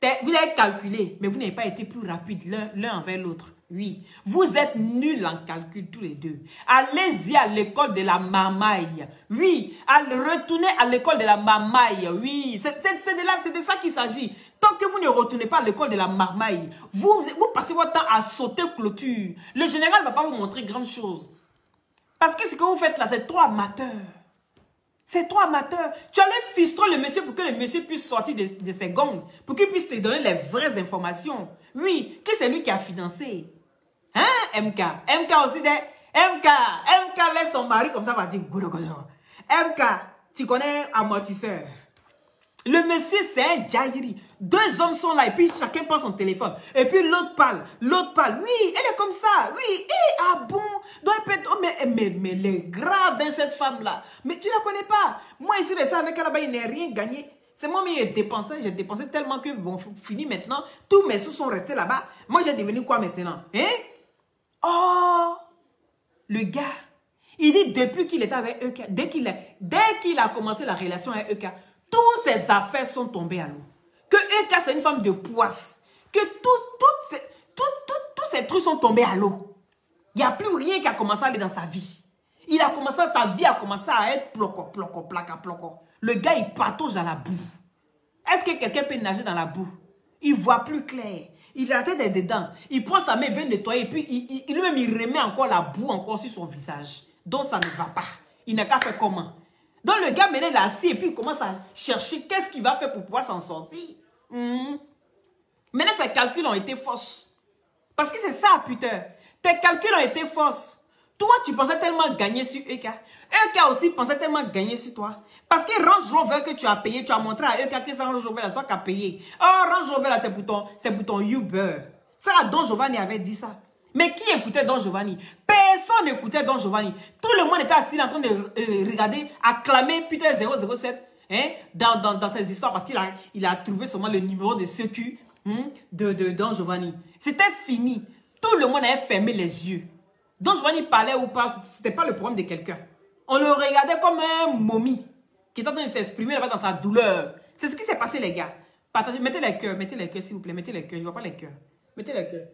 Vous avez calculé, mais vous n'avez pas été plus rapide l'un envers l'autre. Oui, vous êtes nuls en calcul tous les deux. Allez-y à l'école de la mamaille. Oui, retournez à l'école de la mamaille. Oui, c'est de ça qu'il s'agit. Tant que vous ne retournez pas à l'école de la marmaille, vous passez votre temps à sauter clôture. Le général ne va pas vous montrer grande chose. Parce que ce que vous faites là, c'est trop amateur. C'est trop amateur. Tu allais fistrer le monsieur pour que le monsieur puisse sortir de ses gongs. Pour qu'il puisse te donner les vraies informations. Oui, que c'est lui qui a financé. Hein, MK? MK aussi, MK laisse son mari comme ça, va dire. MK, tu connais amortisseur. Le monsieur, c'est un Jairi. Deux hommes sont là et puis chacun prend son téléphone. Et puis l'autre parle. Oui, elle est comme ça. Oui, ah bon. Donc, mais elle est grave, hein, cette femme-là. Mais tu ne la connais pas. Moi, ici, de ça, avec elle là-bas, il n'a rien gagné. C'est moi qui ai dépensé. J'ai dépensé tellement que, bon, fini maintenant. Tous mes sous sont restés là-bas. Moi, j'ai devenu quoi maintenant? Hein? Oh! Le gars, il dit depuis qu'il était avec EK, dès qu'il a commencé la relation avec EK, toutes ses affaires sont tombées à l'eau. Que EK, c'est une femme de poisse. Que tous ces trucs sont tombés à l'eau. Il n'y a plus rien qui a commencé à aller dans sa vie. Sa vie a commencé à être ploco. Le gars, il patauge dans la boue. Est-ce que quelqu'un peut nager dans la boue? Il ne voit plus clair. Il a la tête dedans. Il prend sa main, il veut nettoyer. Et puis, lui-même, il remet encore la boue encore sur son visage. Donc, ça ne va pas. Il n'a qu'à faire comment? Donc, le gars, maintenant, il est assis et puis il commence à chercher qu'est-ce qu'il va faire pour pouvoir s'en sortir. Maintenant, ses calculs ont été fausses. Parce que c'est ça, putain. Tes calculs ont été fausses. Toi, tu pensais tellement gagner sur EK. EK aussi pensait tellement gagner sur toi. Parce que Range Rover que tu as payé, tu as montré à EK que c'est Range Rover là, c'est toi qui as payé. Oh, Range Rover là, c'est pour ton Uber. Ça, Don Giovanni avait dit ça. Mais qui écoutait Don Giovanni? Personne n'écoutait Don Giovanni. Tout le monde était assis en train de regarder, acclamer putain 007 hein, dans ses histoires parce qu'il a trouvé seulement le numéro de sécu de Don Giovanni. C'était fini. Tout le monde avait fermé les yeux. Don Giovanni parlait ou pas, ce n'était pas le problème de quelqu'un. On le regardait comme un momie qui est en train de s'exprimer là-bas dans sa douleur. C'est ce qui s'est passé, les gars. Partagez, mettez les cœurs, s'il vous plaît. Mettez les cœurs, je ne vois pas les cœurs. Mettez les cœurs.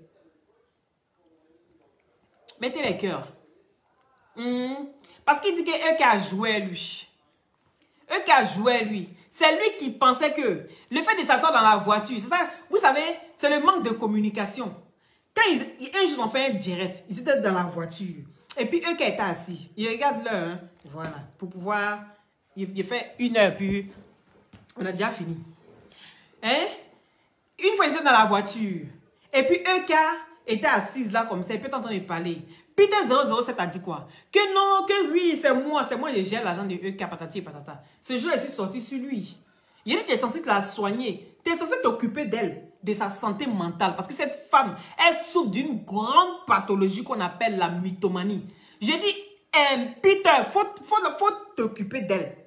Mettez les cœurs. Parce qu'il dit que eux qui a joué, lui. Eux qui a joué, lui. C'est lui qui pensait que le fait de s'asseoir dans la voiture, c'est ça, vous savez, c'est le manque de communication. Quand un jour, on fait un direct, ils étaient dans la voiture. Et puis, eux qui étaient assis, ils regardent l'heure, hein, voilà, pour pouvoir, il fait 1 heure, puis on a déjà fini. Hein? Une fois, ils étaient dans la voiture. Et puis, eux qui étaient assis là, comme ça, ils peuvent entendre parler. Peter 007 a dit quoi? Que non, que oui, c'est moi, je gère l'argent de EK, patati et patata. Ce jour, je suis sorti sur lui. Il a dit que tu es censé la soigner. Tu es censé t'occuper d'elle, de sa santé mentale. Parce que cette femme, elle souffre d'une grande pathologie qu'on appelle la mythomanie. J'ai dit, Peter, faut t'occuper d'elle.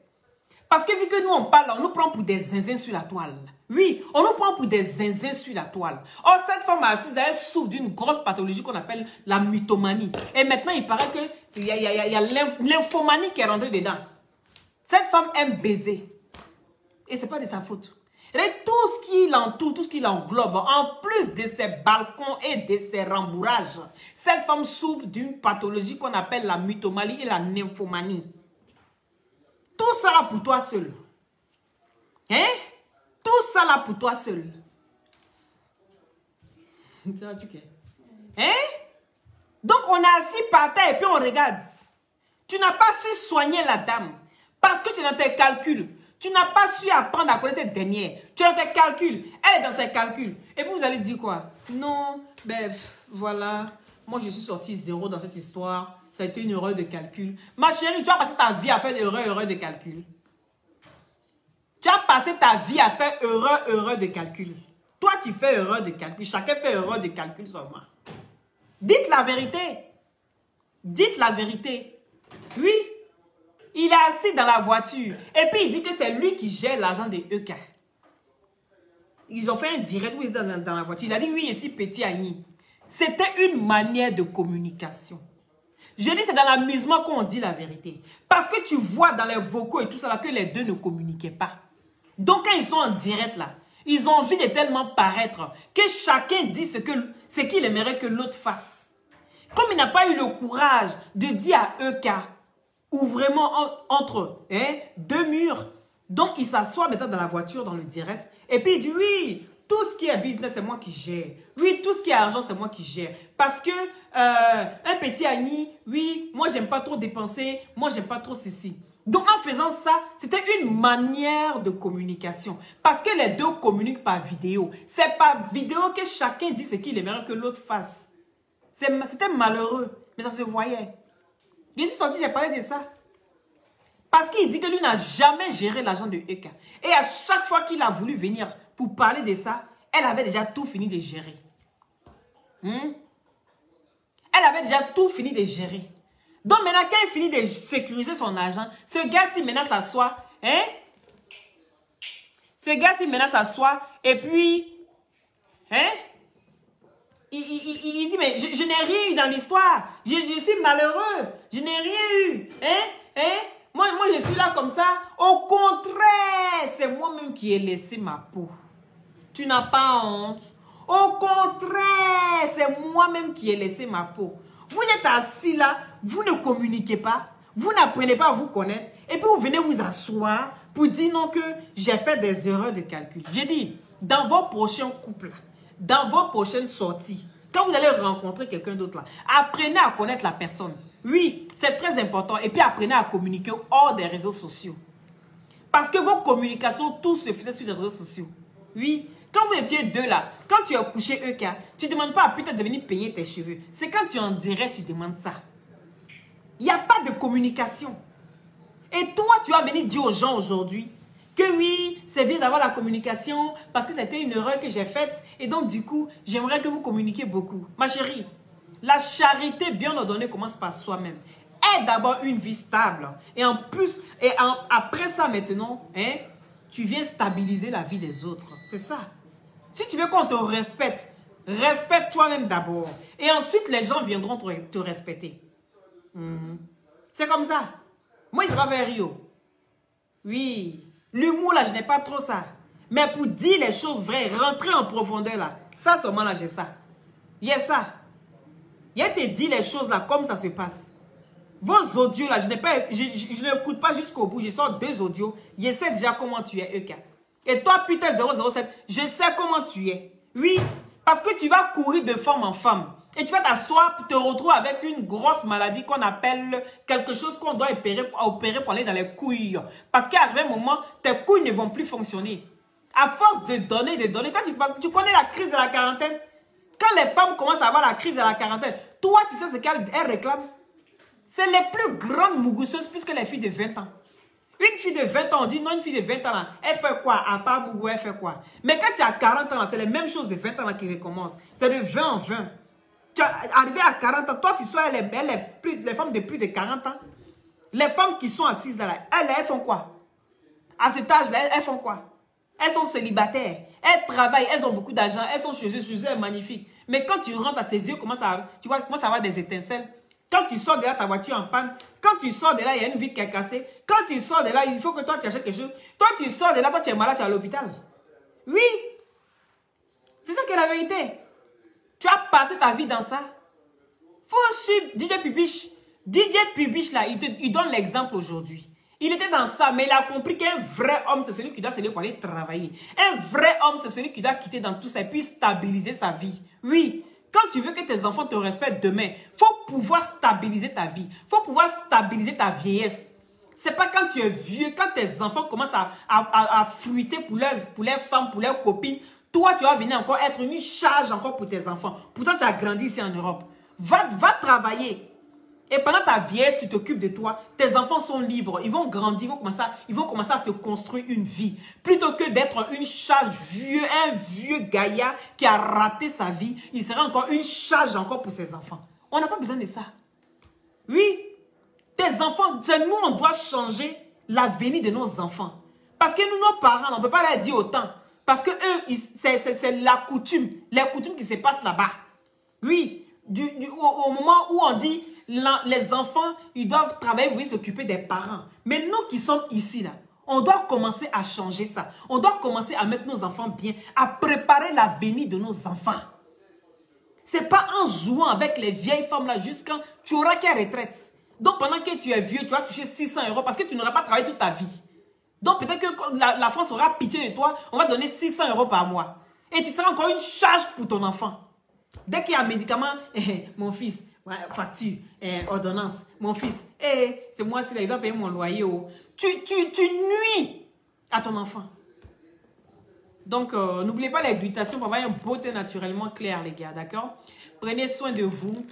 Parce que vu que nous, on parle, on nous prend pour des zinzins sur la toile. Oui, on nous prend pour des zinzins sur la toile. Or, cette femme assise, elle souffre d'une grosse pathologie qu'on appelle la mythomanie. Et maintenant, il paraît qu'il y a l'infomanie qui est rentrée dedans. Cette femme aime baiser. Et ce n'est pas de sa faute. Et tout ce qui l'entoure, tout ce qui l'englobe, en plus de ses balcons et de ses rembourrages, cette femme souffre d'une pathologie qu'on appelle la mythomanie et la nymphomanie. Tout ça là pour toi seul. Hein? Tout ça là pour toi seul. Hein? Donc on est assis par terre et puis on regarde. Tu n'as pas su soigner la dame parce que tu es dans tes calculs. Tu n'as pas su apprendre à connaître tes dernières. Tu es dans tes calculs. Elle est dans ses calculs. Et puis vous allez dire quoi? Non, ben voilà. Moi je suis sorti 0 dans cette histoire. Ça a été une erreur de calcul. Ma chérie, tu as passé ta vie à faire erreur de calcul. Tu as passé ta vie à faire erreur de calcul. Toi, tu fais erreur de calcul. Chacun fait erreur de calcul seulement. Dites la vérité. Dites la vérité. Oui. Il est assis dans la voiture. Et puis, il dit que c'est lui qui gère l'argent de EK. Ils ont fait un direct où il était dans la voiture. Il a dit, oui, ici, petit Agni. C'était une manière de communication. Je dis, c'est dans l'amusement qu'on dit la vérité. Parce que tu vois dans les vocaux et tout ça là, que les deux ne communiquaient pas. Donc, quand ils sont en direct là, Ils ont envie de tellement paraître que chacun dit ce qu'il aimerait que l'autre fasse. Comme il n'a pas eu le courage de dire à EK, ou vraiment entre deux murs, donc il s'assoit maintenant dans la voiture, dans le direct, et puis il dit oui, tout ce qui est business, c'est moi qui gère. Oui, tout ce qui est argent, c'est moi qui gère. Parce que un petit ami, oui, moi, j'aime pas trop dépenser. Moi, j'aime pas trop ceci. Donc, en faisant ça, c'était une manière de communication. Parce que les deux communiquent par vidéo. C'est par vidéo que chacun dit ce qu'il aimerait que l'autre fasse. C'était malheureux, mais ça se voyait. Je suis sorti, j'ai parlé de ça. Parce qu'il dit que lui n'a jamais géré l'argent de EK. Et à chaque fois qu'il a voulu venir pour parler de ça, elle avait déjà tout fini de gérer. Elle avait déjà tout fini de gérer. Donc maintenant, quand il finit de sécuriser son argent, ce gars-ci maintenant s'assoit. Ce gars-ci maintenant s'assoit et puis... Il dit, mais je n'ai rien eu dans l'histoire. Je suis malheureux. Je n'ai rien eu. Moi, je suis là comme ça. Au contraire, c'est moi-même qui ai laissé ma peau. Tu n'as pas honte. Au contraire, c'est moi-même qui ai laissé ma peau. Vous êtes assis là, vous ne communiquez pas, vous n'apprenez pas à vous connaître, et puis vous venez vous asseoir pour dire non que j'ai fait des erreurs de calcul. J'ai dit, dans vos prochains couples, dans vos prochaines sorties, quand vous allez rencontrer quelqu'un d'autre là, apprenez à connaître la personne. Oui, c'est très important. Et puis apprenez à communiquer hors des réseaux sociaux. Parce que vos communications, tout se fait sur les réseaux sociaux. Oui. Quand vous étiez deux là, quand tu as couché EK, tu ne demandes pas à Peter de venir payer tes cheveux. C'est quand tu es en direct, tu demandes ça. Il n'y a pas de communication. Et toi, tu vas venir dire aux gens aujourd'hui que oui, c'est bien d'avoir la communication parce que c'était une erreur que j'ai faite. Et donc, du coup, j'aimerais que vous communiquiez beaucoup. Ma chérie, la charité bien ordonnée commence par soi-même. Aie d'abord une vie stable. Et en plus, après ça maintenant, tu viens stabiliser la vie des autres. C'est ça. Si tu veux qu'on te respecte, respecte toi-même d'abord. Et ensuite, les gens viendront te respecter. C'est comme ça. Moi, il ne s'est pas fait Rio. Oui. L'humour, là, je n'ai pas trop ça. Mais pour dire les choses vraies, rentrer en profondeur, là, ça seulement, là, j'ai ça. Il y a ça. Il y a te dire les choses, là, comme ça se passe. Vos audios, là, je n'écoute pas jusqu'au bout. Je sors 2 audios. Je sais déjà comment tu es, EK. Et toi, putain 007, je sais comment tu es. Oui, parce que tu vas courir de femme en femme. Et tu vas t'asseoir pour te retrouver avec une grosse maladie qu'on appelle quelque chose qu'on doit opérer pour aller dans les couilles. Parce qu'à un moment, tes couilles ne vont plus fonctionner. À force de donner, toi, tu connais la crise de la quarantaine. Quand les femmes commencent à avoir la crise de la quarantaine, toi, tu sais ce qu'elles réclament. C'est les plus grandes mougousseuses plus que les filles de 20 ans. Une fille de 20 ans, on dit non, une fille de 20 ans, là, elle fait quoi? À part Mougou, elle fait quoi? Mais quand tu as 40 ans, c'est les mêmes choses de 20 ans là, qui recommencent. C'est de 20 en 20. Tu es arrivé à 40 ans, toi tu sois les femmes de plus de 40 ans. Les femmes qui sont assises là, elles font quoi? À cet âge-là, elles font quoi? Elles sont célibataires. Elles travaillent, elles ont beaucoup d'argent, elles sont chez eux, magnifiques. Mais quand tu rentres à tes yeux, tu commences à avoir des étincelles. Quand tu sors de là, ta voiture en panne. Quand tu sors de là, il y a une vitre qui est cassée. Quand tu sors de là, il faut que toi, tu achètes quelque chose. Toi, tu sors de là, toi, tu es malade, tu es à l'hôpital. Oui. C'est ça qui est la vérité. Tu as passé ta vie dans ça. Faut suivre DJ Pubiche. DJ Pubiche, là, il donne l'exemple aujourd'hui. Il était dans ça, mais il a compris qu'un vrai homme, c'est celui qui doit se lever pour aller travailler. Un vrai homme, c'est celui qui doit quitter dans tout ça et puis stabiliser sa vie. Oui. Quand tu veux que tes enfants te respectent demain, il faut pouvoir stabiliser ta vie. Il faut pouvoir stabiliser ta vieillesse. Ce n'est pas quand tu es vieux, quand tes enfants commencent à fruiter pour leurs femmes, pour leurs copines. Toi, tu vas venir encore être une charge encore pour tes enfants. Pourtant, tu as grandi ici en Europe. Va travailler. Et pendant ta vieillesse, tu t'occupes de toi. Tes enfants sont libres. Ils vont grandir, ils vont commencer à se construire une vie. Plutôt que d'être une charge un vieux gaillard qui a raté sa vie, il sera encore une charge encore pour ses enfants. On n'a pas besoin de ça. Oui, tes enfants, c'est nous, on doit changer l'avenir de nos enfants. Parce que nous, nos parents, on ne peut pas leur dire autant. Parce que eux, c'est la coutume. Les coutumes qui se passent là-bas. Oui, au moment où on dit... les enfants, ils doivent travailler pour s'occuper des parents. Mais nous qui sommes ici, là, On doit commencer à changer ça. On doit commencer à mettre nos enfants bien, à préparer l'avenir de nos enfants. C'est pas en jouant avec les vieilles femmes là jusqu'à tu auras quelle retraite. Donc pendant que tu es vieux, tu vas toucher 600 € parce que tu n'auras pas travaillé toute ta vie. Donc peut-être que la France aura pitié de toi, on va donner 600 € par mois. Et tu seras encore une charge pour ton enfant. Dès qu'il y a un médicament, mon fils, facture, ordonnance, mon fils, c'est moi aussi là, il doit payer mon loyer. Oh. Tu nuis à ton enfant. Donc, n'oubliez pas les glutations pour avoir une beauté naturellement claire, les gars, d'accord? Prenez soin de vous.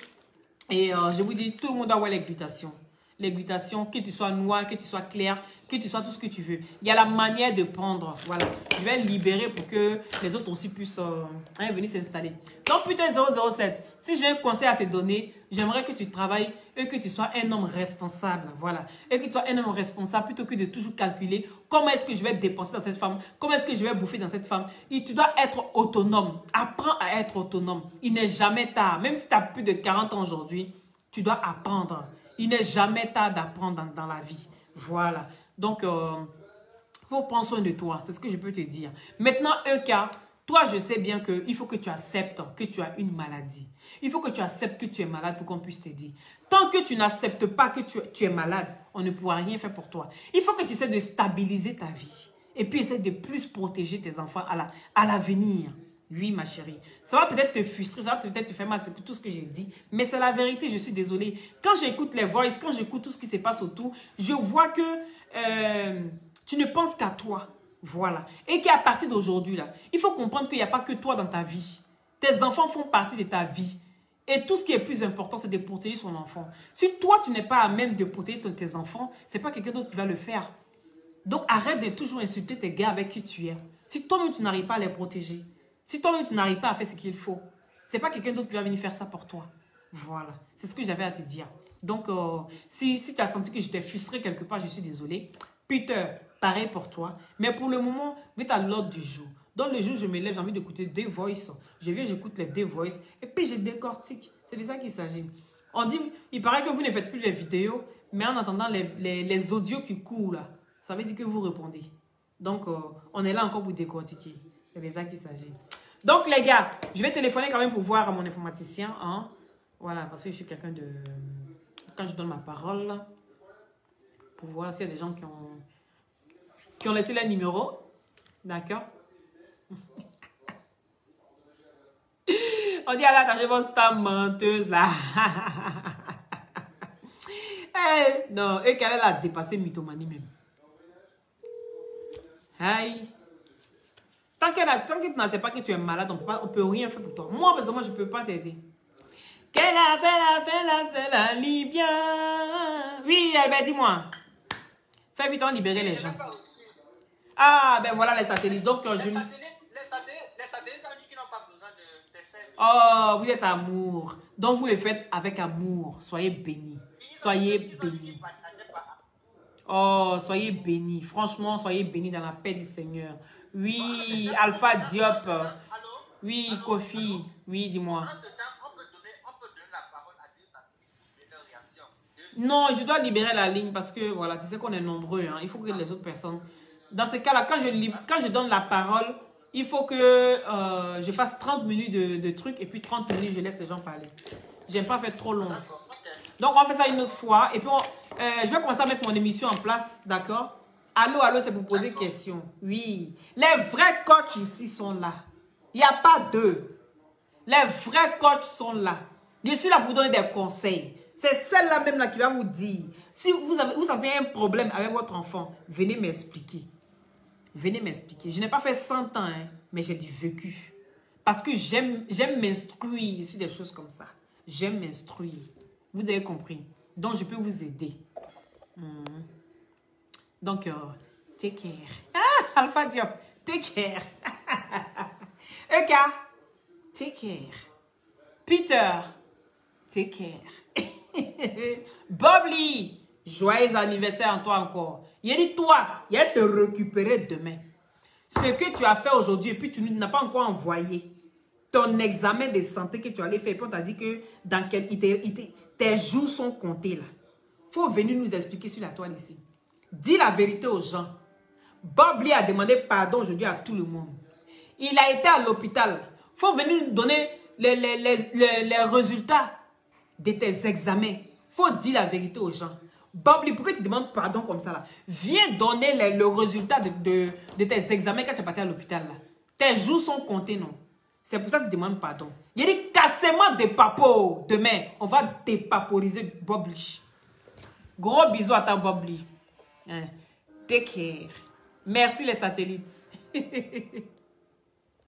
Et je vous dis, tout le monde doit avoir les glutations. Les glutations, que tu sois noir, que tu sois clair, que tu sois tout ce que tu veux. Il y a la manière de prendre. Voilà. Je vais libérer pour que les autres aussi puissent venir s'installer. Donc, putain 007, si j'ai un conseil à te donner, j'aimerais que tu travailles et que tu sois un homme responsable. Voilà. Et que tu sois un homme responsable plutôt que de toujours calculer comment est-ce que je vais dépenser dans cette femme, comment est-ce que je vais bouffer dans cette femme. Et tu dois être autonome. Apprends à être autonome. Il n'est jamais tard. Même si tu as plus de 40 ans aujourd'hui, tu dois apprendre. Il n'est jamais tard d'apprendre dans la vie. Voilà. Donc, il faut prendre soin de toi. C'est ce que je peux te dire. Maintenant, Eka, toi, je sais bien qu'il faut que tu acceptes que tu as une maladie. Il faut que tu acceptes que tu es malade pour qu'on puisse t'aider. Tant que tu n'acceptes pas que tu es malade, on ne pourra rien faire pour toi. Il faut que tu essaies de stabiliser ta vie. Et puis, essaie de plus protéger tes enfants à l'avenir. Oui, ma chérie. Ça va peut-être te frustrer, ça va peut-être te faire mal, c'est tout ce que j'ai dit. Mais c'est la vérité, je suis désolée. Quand j'écoute les voices, quand j'écoute tout ce qui se passe autour, je vois que tu ne penses qu'à toi. Voilà. Et qu'à partir d'aujourd'hui, là, il faut comprendre qu'il n'y a pas que toi dans ta vie. Tes enfants font partie de ta vie. Et tout ce qui est plus important, c'est de protéger son enfant. Si toi, tu n'es pas à même de protéger tes enfants, ce n'est pas quelqu'un d'autre qui va le faire. Donc, arrête de toujours insulter tes gars avec qui tu es. Si toi-même, tu n'arrives pas à les protéger, si toi-même, tu n'arrives pas à faire ce qu'il faut, ce n'est pas quelqu'un d'autre qui va venir faire ça pour toi. Voilà. C'est ce que j'avais à te dire. Donc, si tu as senti que j'étais frustrée quelque part, je suis désolée. Peter, pareil pour toi. Mais pour le moment, vous êtes à l'ordre du jour. Dans le jour, je me lève, j'ai envie d'écouter des voices. Je viens, j'écoute les deux voices. Et puis, je décortique. C'est de ça qu'il s'agit. On dit, il paraît que vous ne faites plus les vidéos, mais en attendant les audios qui courent là, ça veut dire que vous répondez. Donc, on est là encore pour décortiquer. C'est de ça qu'il s'agit. Donc, les gars, je vais téléphoner quand même pour voir à mon informaticien. Hein? Voilà, parce que je suis quelqu'un de... Quand je donne ma parole, là, pour voir s'il y a des gens qui ont laissé leur numéro. D'accord? On dit, à la tâche, ta menteuse, là. Hey, non, et qu'elle a dépassé mythomanie même. Aïe. Tant que tu ne sais pas que tu es malade, on ne peut rien faire pour toi. Moi, personnellement, je ne peux pas t'aider. Qu'elle a fait, c'est la Libyen. Oui, Albert, dis-moi. Fais vite, on libérer les gens. Ah, ben voilà les satellites. Donc, je... Les satellites, ça veut dire qu'ils n'ont pas besoin de faire. Oh, vous êtes amour. Donc, vous les faites avec amour. Soyez bénis. Soyez bénis. Oh, soyez bénis. Franchement, soyez bénis dans la paix du Seigneur. Oui, Alpha Diop. Oui, Kofi. Oui, dis-moi. Non, je dois libérer la ligne parce que, voilà, tu sais qu'on est nombreux. Hein. Il faut que les autres personnes... Dans ce cas-là, quand je donne la parole, il faut que je fasse 30 minutes de trucs et puis 30 minutes, je laisse les gens parler. J'aime pas faire trop long. Donc, on va faire ça une autre fois. Et puis, je vais commencer à mettre mon émission en place, d'accord? Allô, allô, c'est pour poser des questions. Oui. Les vrais coachs ici sont là. Il n'y a pas d'eux. Les vrais coachs sont là. Je suis là pour vous donner des conseils. C'est celle-là même là qui va vous dire. Si vous avez un problème avec votre enfant, venez m'expliquer. Venez m'expliquer. Je n'ai pas fait 100 ans, hein, mais j'ai du vécu. Parce que j'aime m'instruire sur des choses comme ça. J'aime m'instruire. Vous avez compris. Donc, je peux vous aider. Donc, take care. Ah, Alpha Diop, take care. Eka, take care. Peter, take care. Bobly, joyeux anniversaire à toi encore. Il a dit, toi, il va te récupérer demain. Ce que tu as fait aujourd'hui, et puis tu n'as pas encore envoyé ton examen de santé que tu allais faire. Et puis on t'a dit que tes jours sont comptés là. Il faut venir nous expliquer sur la toile ici. Dis la vérité aux gens. Bob Lee a demandé pardon aujourd'hui à tout le monde. Il a été à l'hôpital. Il faut venir nous donner les résultats de tes examens. Il faut dire la vérité aux gens. Bob Lee, pourquoi tu demandes pardon comme ça là? Viens donner le résultat de tes examens quand tu es parti à l'hôpital là. Tes jours sont comptés, non? C'est pour ça que tu demandes pardon. Il dit cassement de papo. Demain, on va dépaporiser Bob Lee. Gros bisous à ta Bob Lee. Take care. Merci les satellites.